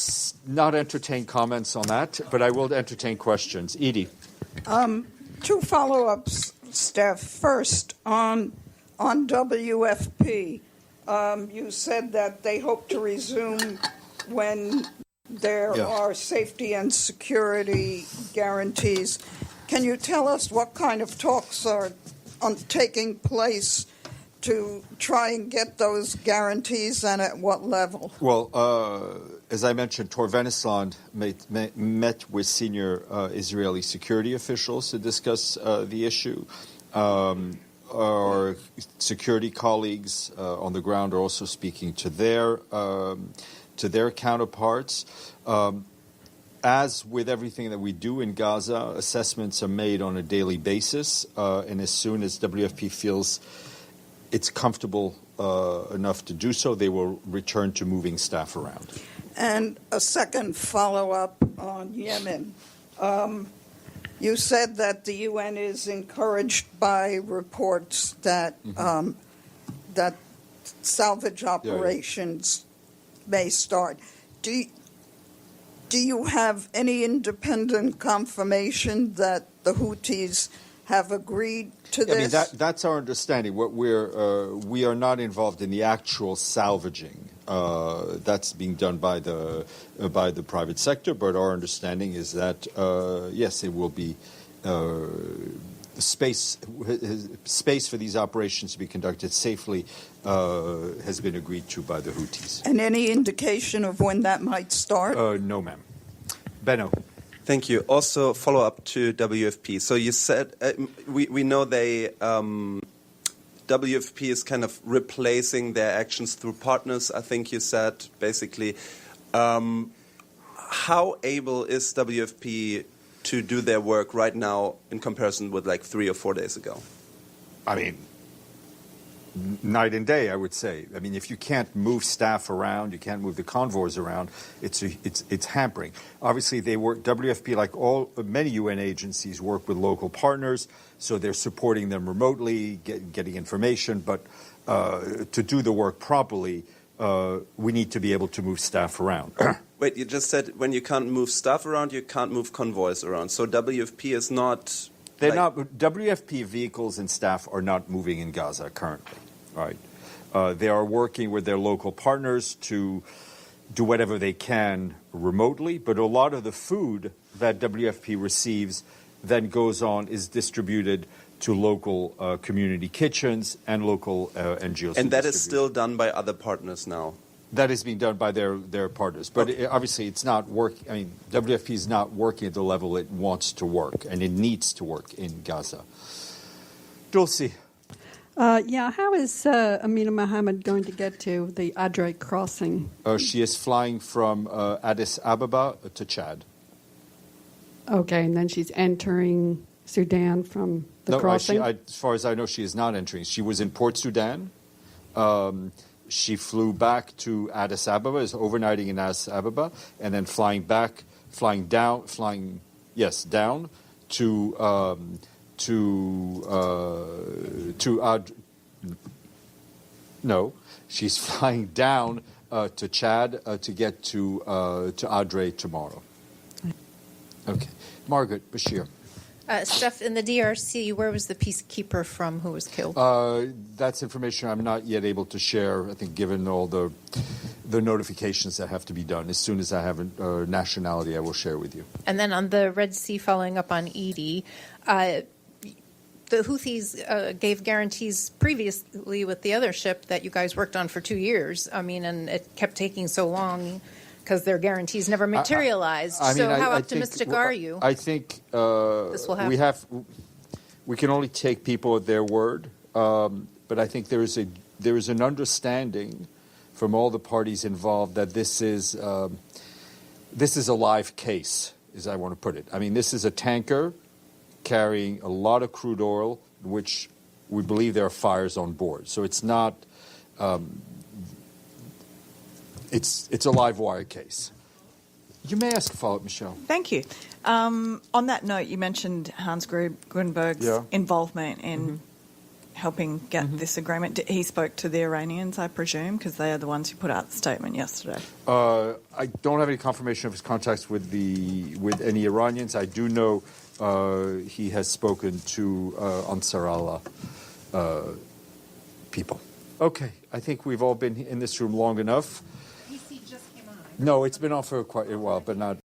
not entertain comments on that, but I will entertain questions. Edie. 2 follow-ups, Steph. First, on WFP, you said that they hope to resume when there are safety and security guarantees. can you tell us what kind of talks are taking place to try and get those guarantees, and at what level? Well, as I mentioned, Tor Venesland met with senior Israeli security officials to discuss the issue. Our security colleagues on the ground are also speaking to their counterparts. As with everything that we do in Gaza, assessments are made on a daily basis, and as soon as WFP feels it's comfortable enough to do so, they will return to moving staff around. And a second follow-up on Yemen. You said that the UN is encouraged by reports that that salvage operations may start. Do you have any independent confirmation that the Houthis have agreed to this? I mean, that's our understanding. What we are not involved in the actual salvaging. That's being done by the private sector. But our understanding is that yes, it will be space for these operations to be conducted safely has been agreed to by the Houthis. And any indication of when that might start? No, ma'am. Benno. Thank you. Also, follow up to WFP. So you said we know WFP is kind of replacing their actions through partners. I think you said basically. How able is WFP to do their work right now in comparison with like 3 or 4 days ago? I mean, night and day, I would say. I mean, if you can't move staff around, you can't move the convoys around, it's hampering. Obviously, they work. WFP, like many UN agencies, work with local partners, so they're supporting them remotely, getting information. But to do the work properly, we need to be able to move staff around. Wait, you just said when you can't move staff around, you can't move convoys around. So WFP is not. They're not. WFP vehicles and staff are not moving in Gaza currently. Right. They are working with their local partners to do whatever they can remotely, but a lot of the food that WFP receives then is distributed to local community kitchens and local NGOs. And that is still done by other partners now? That is being done by their partners. But obviously it's not working. I mean, WFP is not working at the level it wants to work, and it needs to work in Gaza. Dulcie. How is Amina Mohammed going to get to the Adre crossing? She is flying from Addis Ababa to Chad. Okay, and then she's entering Sudan from the crossing? As far as I know, she is not entering. She was in Port Sudan. She flew back to Addis Ababa, is overnighting in Addis Ababa, and then flying down she's flying down to Chad to get to Adre tomorrow. Okay. Margaret Bashir. Steph, in the DRC, where was the peacekeeper from who was killed? That's information I'm not yet able to share, I think, given all the notifications that have to be done. As soon as I have a nationality, I will share with you. And then on the Red Sea, following up on Edie, the Houthis gave guarantees previously with the other ship that you guys worked on for 2 years. I mean, and it kept taking so long because their guarantees never materialized. How optimistic are you? I think this will happen? We can only take people at their word, but I think there is an understanding from all the parties involved that this is a live case, as I want to put it. I mean, this is a tanker carrying a lot of crude oil, which we believe there are fires on board. So it's not. It's a live wire case. You may ask a follow-up, Michelle. Thank you. On that note, you mentioned Hans Grunberg's involvement in helping get this agreement. He spoke to the Iranians, I presume, because they are the ones who put out the statement yesterday. I don't have any confirmation of his contacts with any Iranians. I do know he has spoken to Ansar Allah people. Okay, I think we've all been in this room long enough. No, it's been on for quite a while, but not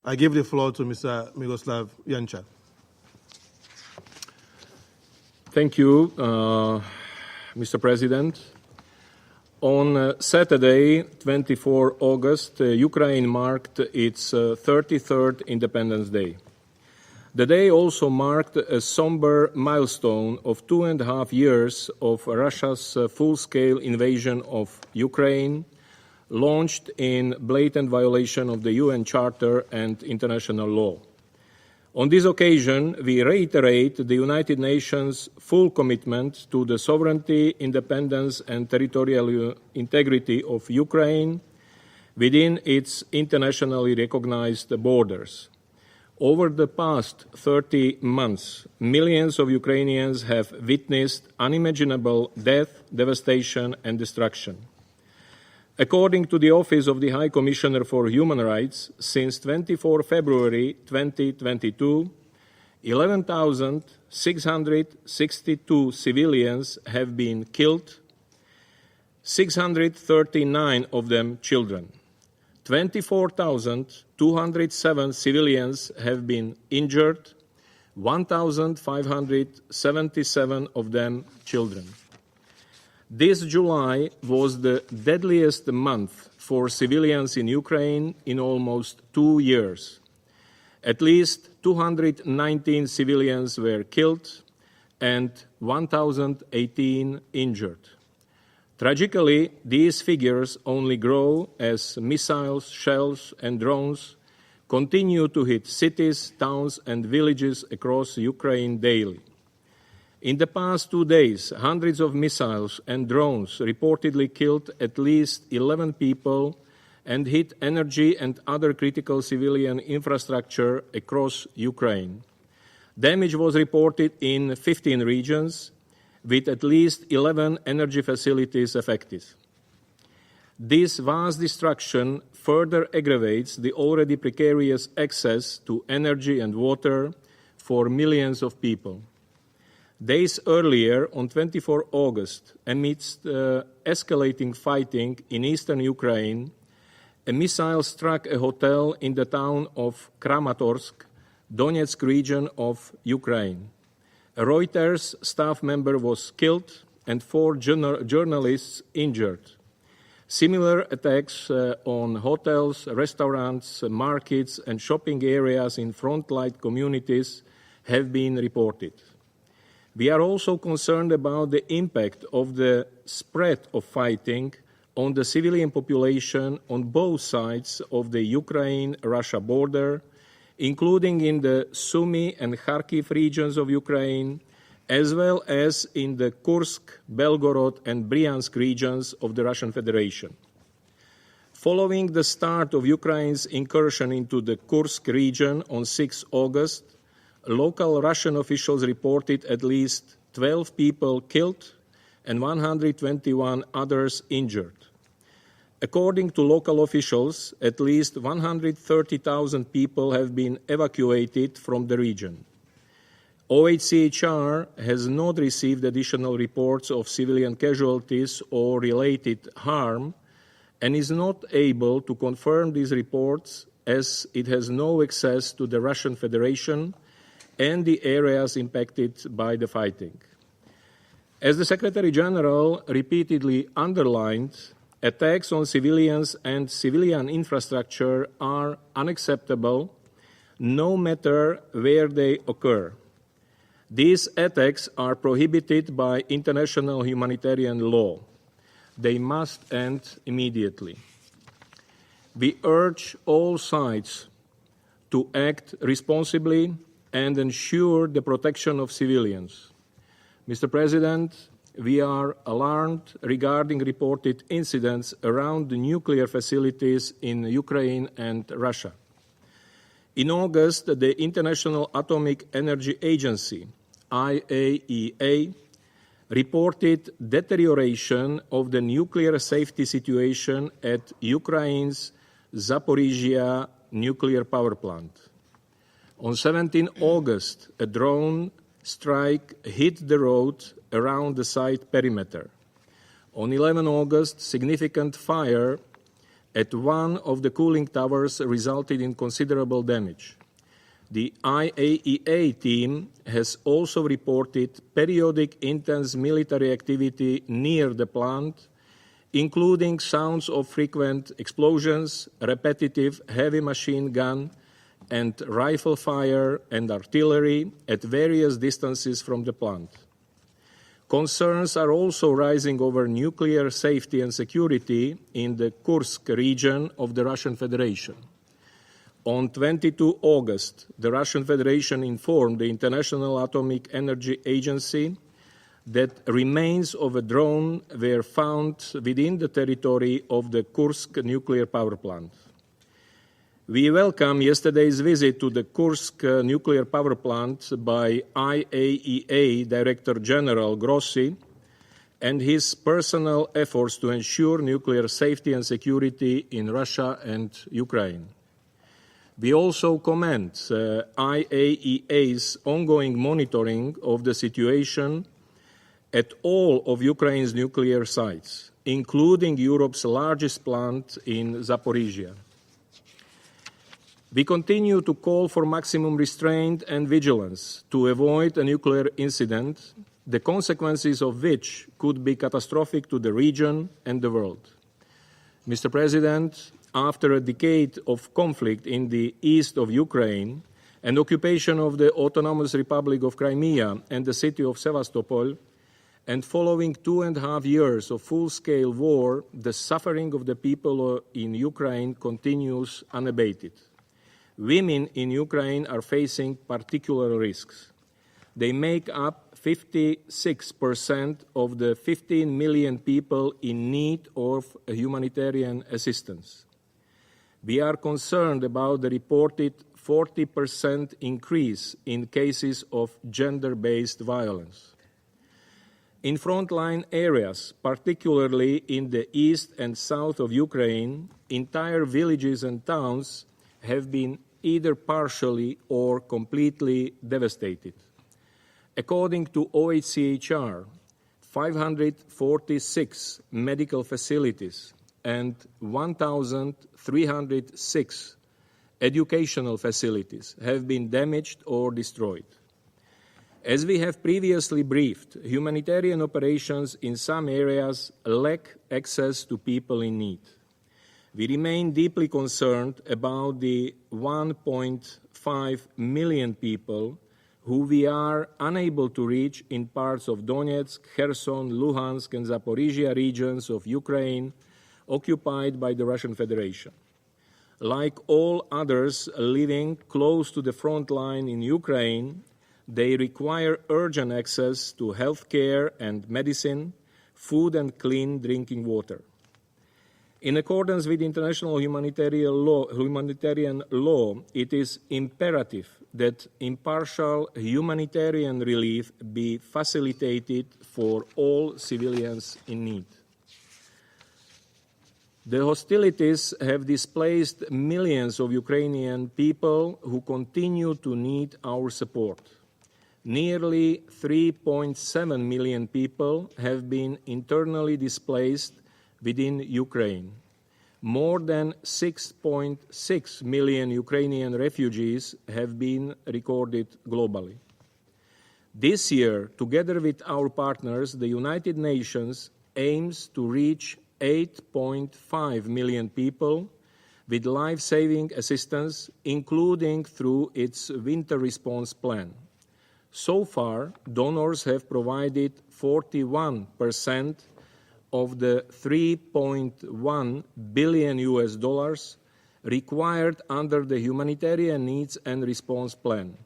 I give the floor to Mr. Miroslav Janča. Thank you, Mr. President. On Saturday, 24 August, Ukraine marked its 33rd Independence Day. The day also marked a somber milestone of 2.5 years of Russia's full-scale invasion of Ukraine, launched in blatant violation of the UN Charter and international law. On this occasion, we reiterate the United Nations' full commitment to the sovereignty, independence, and territorial integrity of Ukraine within its internationally recognized borders. Over the past 30 months, millions of Ukrainians have witnessed unimaginable death, devastation, and destruction. According to the Office of the High Commissioner for Human Rights, since 24 February 2022, 11,662 civilians have been killed, 639 of them children. 24,207 civilians have been injured, 1,577 of them children. This July was the deadliest month for civilians in Ukraine in almost 2 years. At least 219 civilians were killed and 1,018 injured. Tragically, these figures only grow as missiles, shells, and drones continue to hit cities, towns, and villages across Ukraine daily. In the past 2 days, hundreds of missiles and drones reportedly killed at least 11 people and hit energy and other critical civilian infrastructure across Ukraine. Damage was reported in 15 regions, with at least 11 energy facilities affected. This vast destruction further aggravates the already precarious access to energy and water for millions of people. Days earlier, on 24 August, amidst escalating fighting in eastern Ukraine, a missile struck a hotel in the town of Kramatorsk, Donetsk region of Ukraine. A Reuters staff member was killed and 4 journalists injured. Similar attacks on hotels, restaurants, markets, and shopping areas in frontline communities have been reported. We are also concerned about the impact of the spread of fighting on the civilian population on both sides of the Ukraine-Russia border, including in the Sumy and Kharkiv regions of Ukraine, as well as in the Kursk, Belgorod, and Bryansk regions of the Russian Federation. Following the start of Ukraine's incursion into the Kursk region on 6 August, local Russian officials reported at least 12 people killed and 121 others injured. According to local officials, at least 130,000 people have been evacuated from the region. OHCHR has not received additional reports of civilian casualties or related harm and is not able to confirm these reports as it has no access to the Russian Federation and the areas impacted by the fighting. As the Secretary General repeatedly underlined, attacks on civilians and civilian infrastructure are unacceptable, no matter where they occur. These attacks are prohibited by international humanitarian law. They must end immediately. We urge all sides to act responsibly and ensure the protection of civilians. Mr. President, we are alarmed regarding reported incidents around the nuclear facilities in Ukraine and Russia. In August, the International Atomic Energy Agency, IAEA, reported deterioration of the nuclear safety situation at Ukraine's Zaporizhzhia nuclear power plant. On 17 August, a drone strike hit the road around the site perimeter. On 11 August, significant fire at one of the cooling towers resulted in considerable damage. The IAEA team has also reported periodic intense military activity near the plant, including sounds of frequent explosions, repetitive heavy machine gun and rifle fire and artillery at various distances from the plant. Concerns are also rising over nuclear safety and security in the Kursk region of the Russian Federation. On 22 August, the Russian Federation informed the International Atomic Energy Agency that remains of a drone were found within the territory of the Kursk nuclear power plant. We welcome yesterday's visit to the Kursk nuclear power plant by IAEA Director General Grossi and his personal efforts to ensure nuclear safety and security in Russia and Ukraine. We also commend IAEA's ongoing monitoring of the situation at all of Ukraine's nuclear sites, including Europe's largest plant in Zaporizhia. We continue to call for maximum restraint and vigilance to avoid a nuclear incident, the consequences of which could be catastrophic to the region and the world. Mr. President, after a decade of conflict in the east of Ukraine and occupation of the Autonomous Republic of Crimea and the city of Sevastopol, and following 2.5 years of full-scale war, the suffering of the people in Ukraine continues unabated. Women in Ukraine are facing particular risks. They make up 56% of the 15 million people in need of humanitarian assistance. We are concerned about the reported 40% increase in cases of gender-based violence. In frontline areas, particularly in the east and south of Ukraine, entire villages and towns have been either partially or completely devastated. According to OHCHR, 546 medical facilities and 1,306 educational facilities have been damaged or destroyed. As we have previously briefed, humanitarian operations in some areas lack access to people in need. We remain deeply concerned about the 1.5 million people who we are unable to reach in parts of Donetsk, Kherson, Luhansk, and Zaporizhia regions of Ukraine occupied by the Russian Federation. Like all others living close to the front line in Ukraine, they require urgent access to health care and medicine, food and clean drinking water. In accordance with international humanitarian law, it is imperative that impartial humanitarian relief be facilitated for all civilians in need. The hostilities have displaced millions of Ukrainian people who continue to need our support. Nearly 3.7 million people have been internally displaced within Ukraine. More than 6.6 million Ukrainian refugees have been recorded globally. This year, together with our partners, the United Nations aims to reach 8.5 million people with life-saving assistance, including through its winter response plan. So far, donors have provided 41% of the $3.1 billion required under the Humanitarian Needs and Response Plan.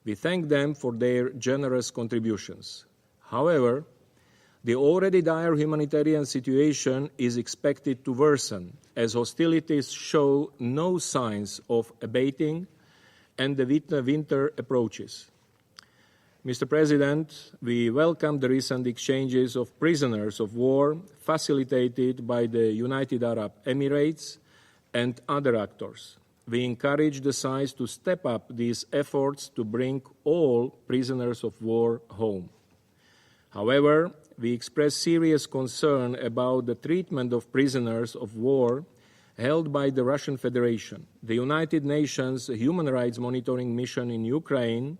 We thank them for their generous contributions. However, the already dire humanitarian situation is expected to worsen as hostilities show no signs of abating and the winter approaches. Mr. President, we welcome the recent exchanges of prisoners of war facilitated by the United Arab Emirates and other actors. We encourage the sides to step up these efforts to bring all prisoners of war home. However, we express serious concern about the treatment of prisoners of war held by the Russian Federation. The United Nations Human Rights Monitoring Mission in Ukraine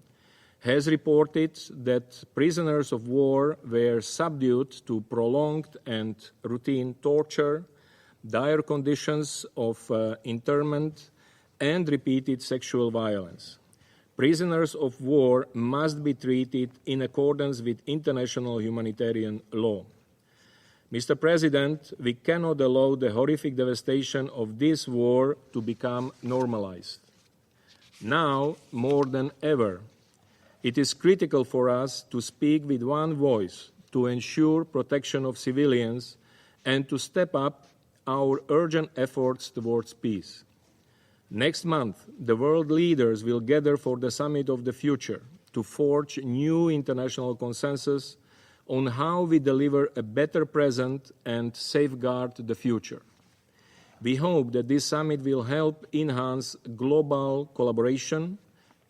has reported that prisoners of war were subjected to prolonged and routine torture, dire conditions of internment, and repeated sexual violence. Prisoners of war must be treated in accordance with international humanitarian law. Mr. President, we cannot allow the horrific devastation of this war to become normalized. Now, more than ever, it is critical for us to speak with one voice to ensure protection of civilians and to step up our urgent efforts towards peace. Next month, the world leaders will gather for the Summit of the Future to forge new international consensus on how we deliver a better present and safeguard the future. We hope that this summit will help enhance global collaboration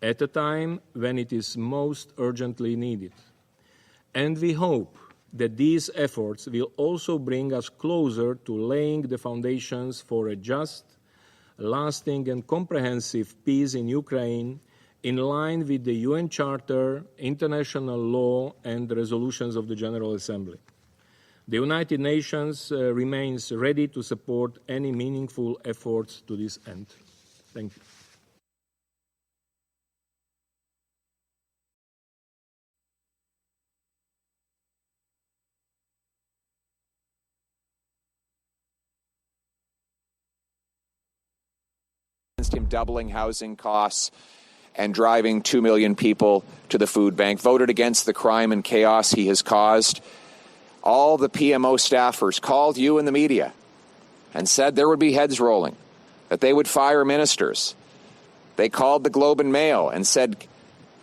at a time when it is most urgently needed. And we hope that these efforts will also bring us closer to laying the foundations for a just, lasting and comprehensive peace in Ukraine in line with the UN Charter, international law and the resolutions of the General Assembly. The United Nations remains ready to support any meaningful efforts to this end. Thank you. Him doubling housing costs and driving 2 million people to the food bank, voted against the crime and chaos he has caused. All the PMO staffers called you and the media and said there would be heads rolling, that they would fire ministers. They called the Globe and Mail and said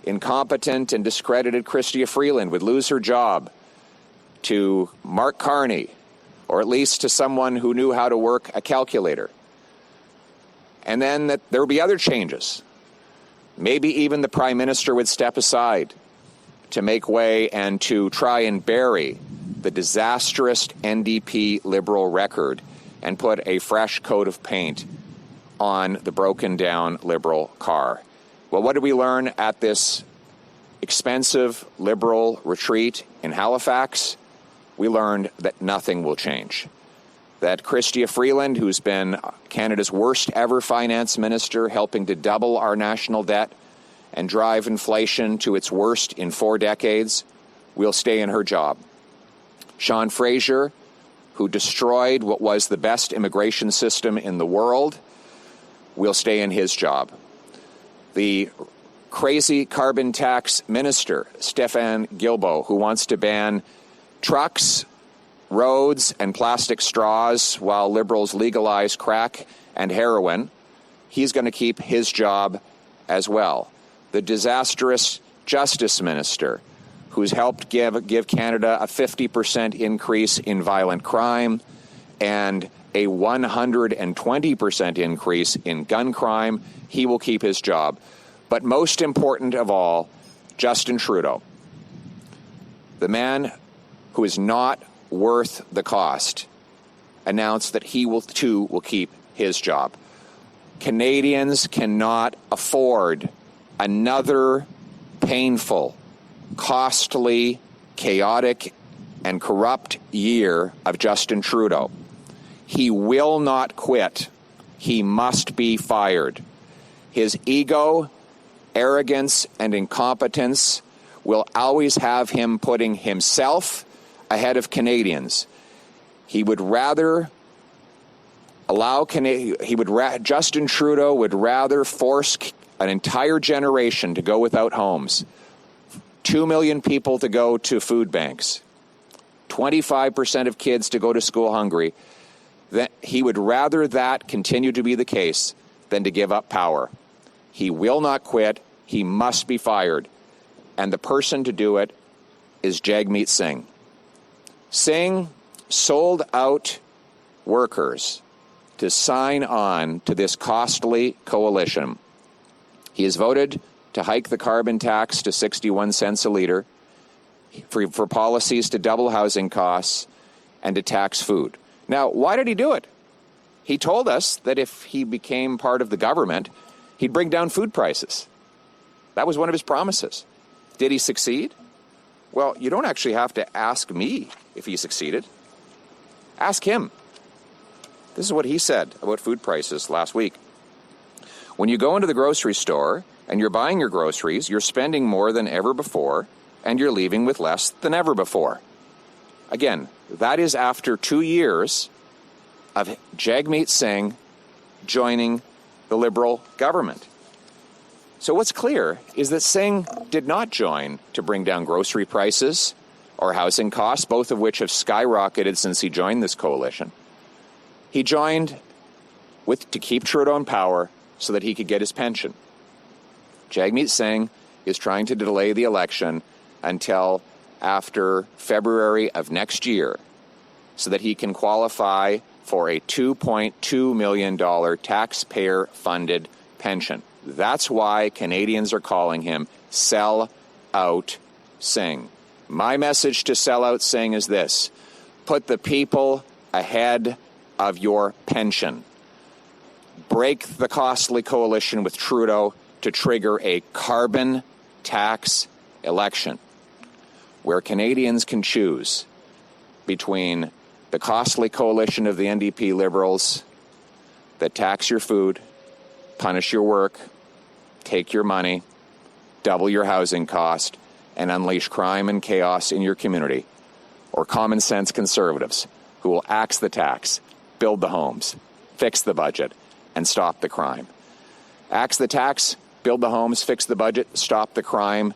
incompetent and discredited Chrystia Freeland would lose her job to Mark Carney, or at least to someone who knew how to work a calculator. And then that there would be other changes. Maybe even the Prime Minister would step aside to make way and to try and bury the disastrous NDP Liberal record and put a fresh coat of paint on the broken down Liberal car. Well, what did we learn at this expensive Liberal retreat in Halifax? We learned that nothing will change. That Chrystia Freeland, who's been Canada's worst ever finance minister, helping to double our national debt and drive inflation to its worst in 4 decades, will stay in her job. Sean Fraser, who destroyed what was the best immigration system in the world, will stay in his job. The crazy carbon tax minister, Stéphane Guilbeault, who wants to ban trucks, roads and plastic straws while Liberals legalize crack and heroin, he's going to keep his job as well. The disastrous Justice Minister, who's helped give Canada a 50% increase in violent crime and a 120% increase in gun crime, he will keep his job. But most important of all, Justin Trudeau, the man who is not worth the cost, announced that he will keep his job. Canadians cannot afford another painful, costly, chaotic, and corrupt year of Justin Trudeau. He will not quit. He must be fired. His ego, arrogance, and incompetence will always have him putting himself ahead of Canadians. He would rather Justin Trudeau would rather force an entire generation to go without homes, 2 million people to go to food banks, 25% of kids to go to school hungry. That he would rather that continue to be the case than to give up power. He will not quit. He must be fired. And the person to do it is Jagmeet Singh. Singh sold out workers to sign on to this costly coalition. He has voted to hike the carbon tax to 61 cents a litre, for policies to double housing costs, and to tax food. Now, why did he do it? He told us that if he became part of the government, he'd bring down food prices. That was one of his promises. Did he succeed? Well, you don't actually have to ask me if he succeeded. Ask him. This is what he said about food prices last week. When you go into the grocery store and you're buying your groceries, you're spending more than ever before, and you're leaving with less than ever before. Again, that is after 2 years of Jagmeet Singh joining the Liberal government. So what's clear is that Singh did not join to bring down grocery prices or housing costs, both of which have skyrocketed since he joined this coalition. He joined to keep Trudeau in power so that he could get his pension. Jagmeet Singh is trying to delay the election until after February of next year so that he can qualify for a $2.2 million taxpayer-funded pension. That's why Canadians are calling him Sell Out Singh. My message to Sell Out Singh is this: put the people ahead of your pension. Break the costly coalition with Trudeau to trigger a carbon tax election where Canadians can choose between the costly coalition of the NDP Liberals that tax your food, punish your work, take your money, double your housing cost, and unleash crime and chaos in your community, or common sense conservatives who will axe the tax, build the homes, fix the budget, and stop the crime. Axe the tax, build the homes, fix the budget, stop the crime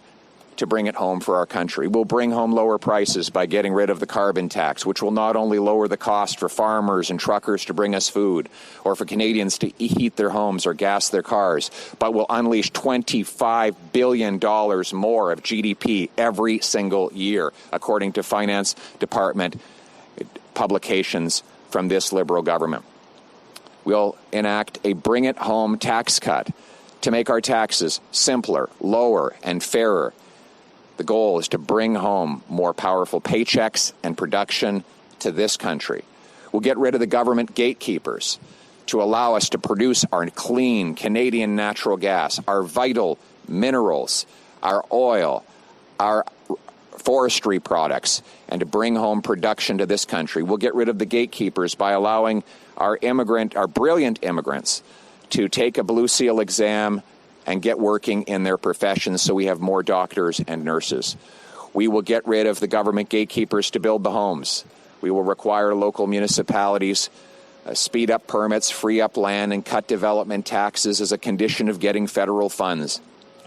to bring it home for our country. We'll bring home lower prices by getting rid of the carbon tax, which will not only lower the cost for farmers and truckers to bring us food or for Canadians to heat their homes or gas their cars, but will unleash $25 billion more of GDP every single year, according to Finance Department publications from this Liberal government. We'll enact a bring-it-home tax cut to make our taxes simpler, lower, and fairer. The goal is to bring home more powerful paychecks and production to this country. We'll get rid of the government gatekeepers to allow us to produce our clean Canadian natural gas, our vital minerals, our oil, our forestry products, and to bring home production to this country. We'll get rid of the gatekeepers by allowing our brilliant immigrants to take a Blue Seal exam and get working in their professions so we have more doctors and nurses. We will get rid of the government gatekeepers to build the homes. We will require local municipalities speed up permits, free up land, and cut development taxes as a condition of getting federal funds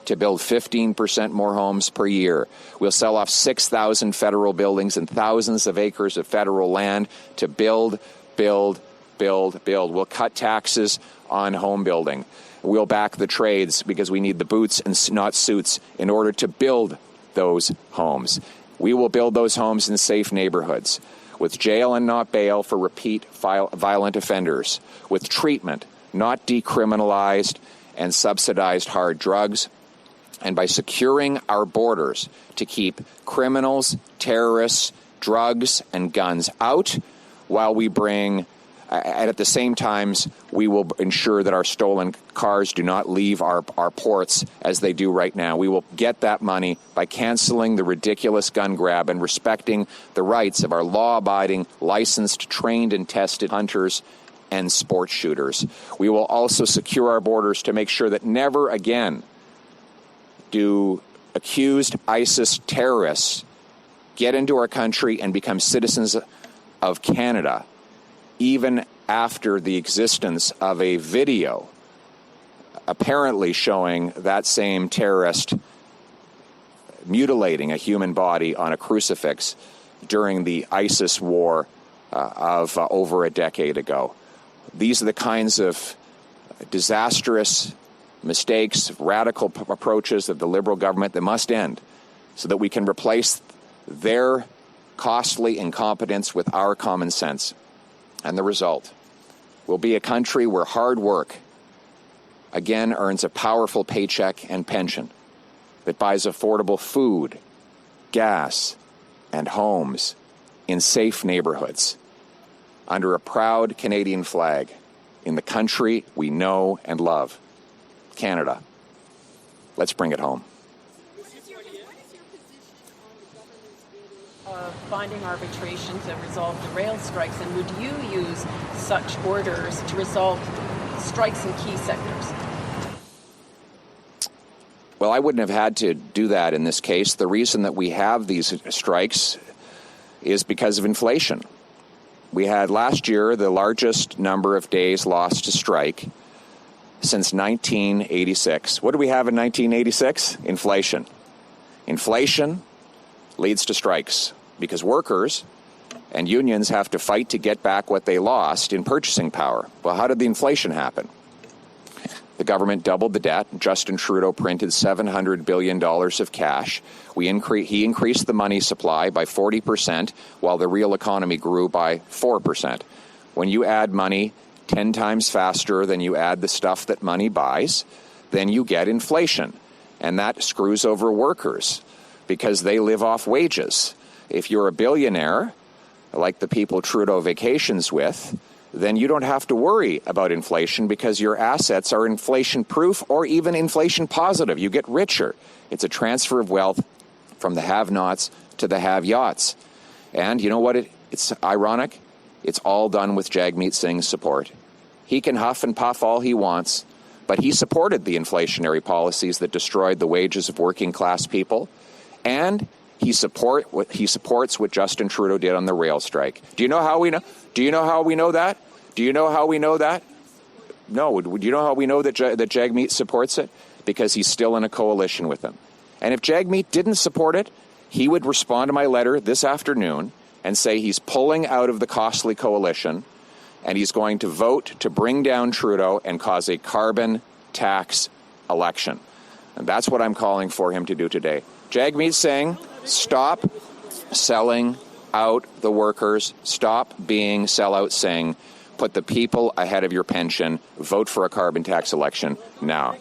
to build 15% more homes per year. We'll sell off 6,000 federal buildings and thousands of acres of federal land to build. We'll cut taxes on home building. We'll back the trades because we need the boots and not suits in order to build those homes. We will build those homes in safe neighborhoods with jail and not bail for repeat violent offenders, with treatment, not decriminalized and subsidized hard drugs, and by securing our borders to keep criminals, terrorists, drugs, and guns out while we bring. And at the same time, we will ensure that our stolen cars do not leave our ports as they do right now. We will get that money by canceling the ridiculous gun grab and respecting the rights of our law-abiding, licensed, trained, and tested hunters and sports shooters. We will also secure our borders to make sure that never again do accused ISIS terrorists get into our country and become citizens of Canada, even after the existence of a video apparently showing that same terrorist mutilating a human body on a crucifix during the ISIS war of over a decade ago. These are the kinds of disastrous mistakes, radical approaches of the Liberal government that must end so that we can replace their costly incompetence with our common sense. And the result will be a country where hard work again earns a powerful paycheck and pension that buys affordable food, gas, and homes in safe neighborhoods under a proud Canadian flag in the country we know and love, Canada. Let's bring it home. Binding arbitration to resolve the rail strikes, and would you use such orders to resolve strikes in key sectors? Well, I wouldn't have had to do that in this case. The reason that we have these strikes is because of inflation. We had last year the largest number of days lost to strike since 1986. What do we have in 1986? Inflation. Inflation leads to strikes because workers and unions have to fight to get back what they lost in purchasing power. Well, how did the inflation happen? The government doubled the debt. Justin Trudeau printed $700 billion of cash. He increased the money supply by 40%, while the real economy grew by 4%. When you add money 10 times faster than you add the stuff that money buys, then you get inflation. And that screws over workers because they live off wages. If you're a billionaire, like the people Trudeau vacations with, then you don't have to worry about inflation because your assets are inflation-proof or even inflation-positive. You get richer. It's a transfer of wealth from the have-nots to the have-yachts. And you know what? It's ironic. It's all done with Jagmeet Singh's support. He can huff and puff all he wants, but he supported the inflationary policies that destroyed the wages of working-class people, and he supports what Justin Trudeau did on the rail strike. Do you know how we know? Do you know how we know that? Do you know how we know that? No. Do you know how we know that Jagmeet supports it? Because he's still in a coalition with them. And if Jagmeet didn't support it, he would respond to my letter this afternoon and say he's pulling out of the costly coalition and he's going to vote to bring down Trudeau and cause a carbon tax election. And that's what I'm calling for him to do today. Jagmeet Singh, stop selling out the workers. Stop being sellout Singh. Put the people ahead of your pension. Vote for a carbon tax election now.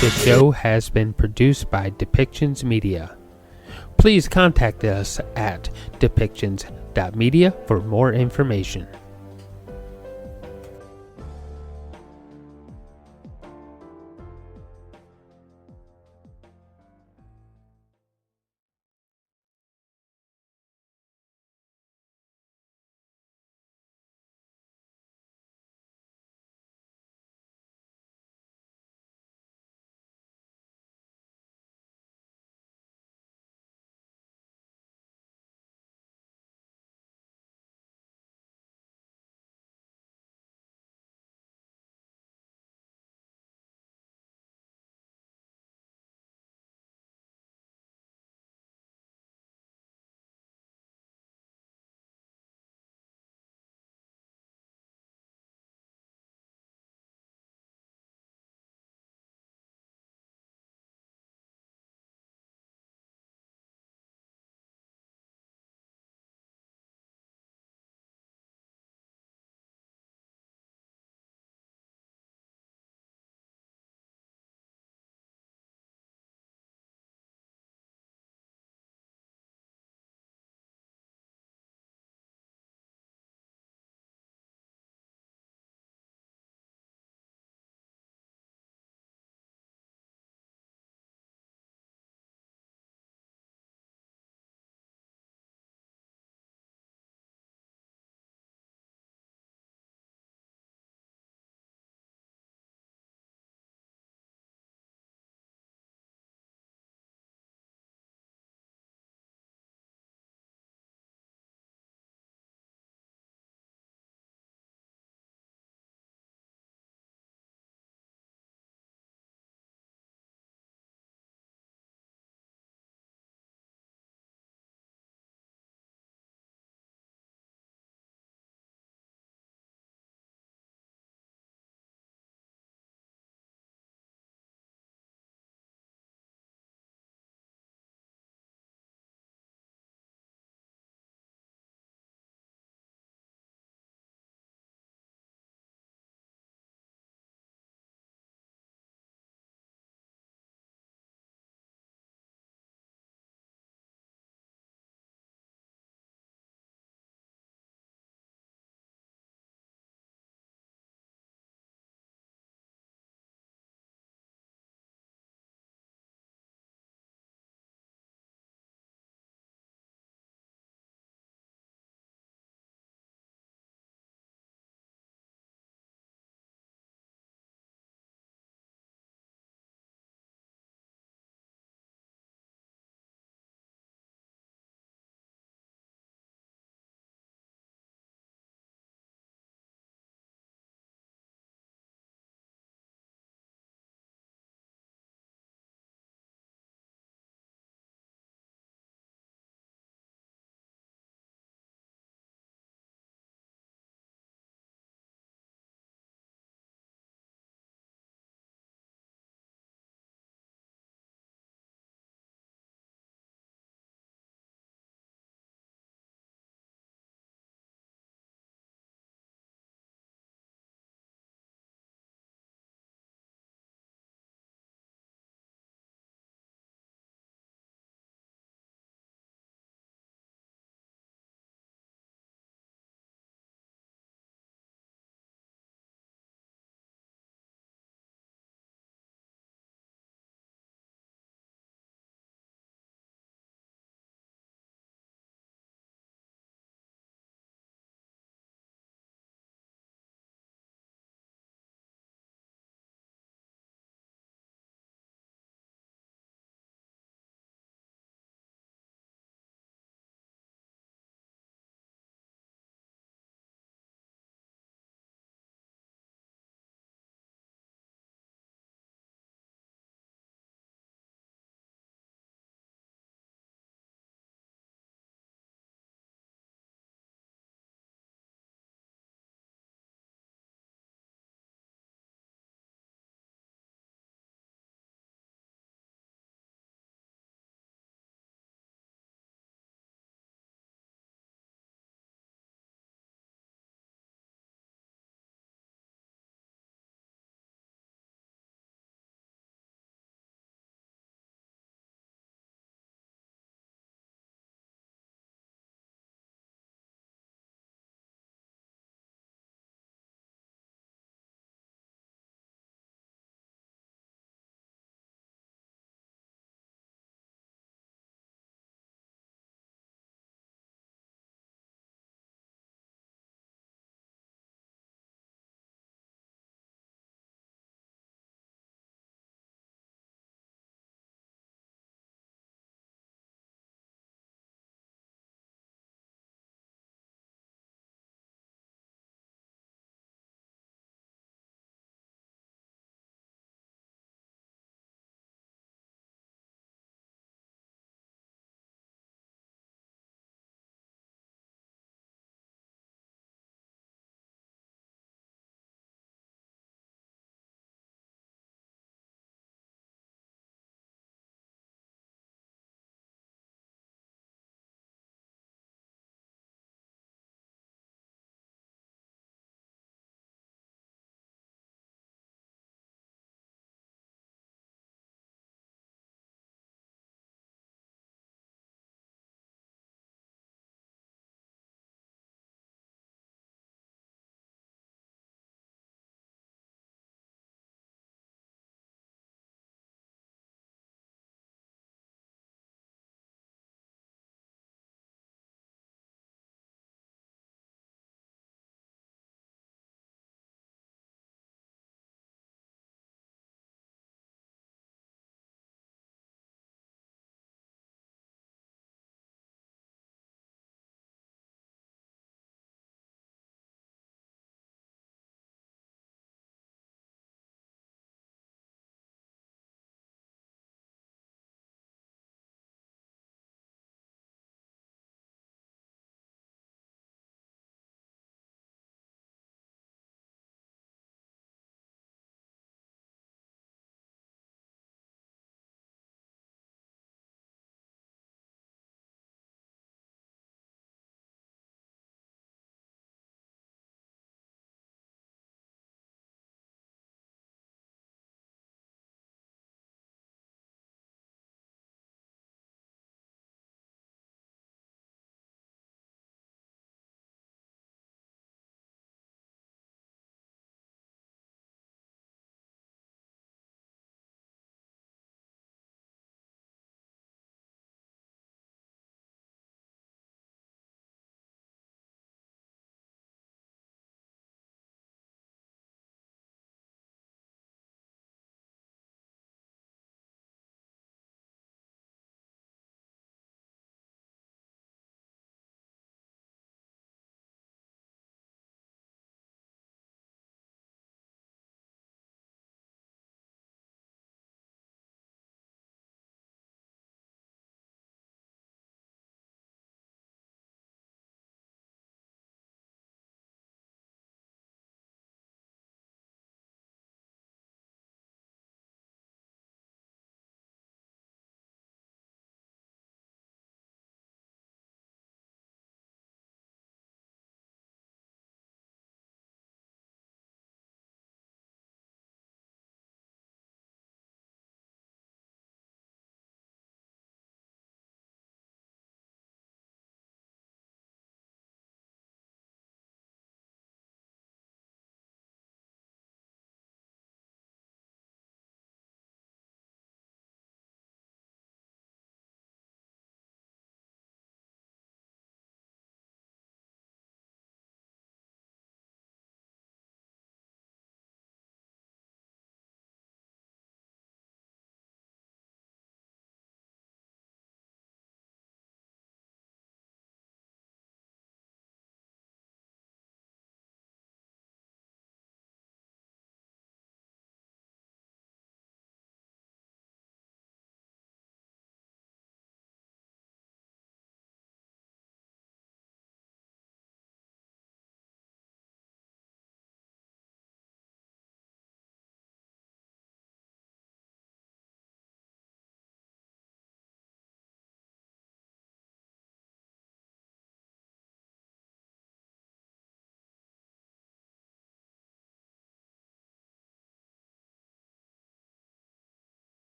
The show has been produced by Depictions Media. Please contact us at depictions.media for more information.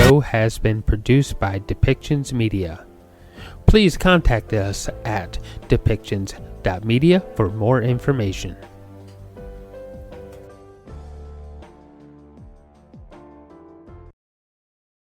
show has been produced by Depictions Media. Please contact us at depictions.media for more information.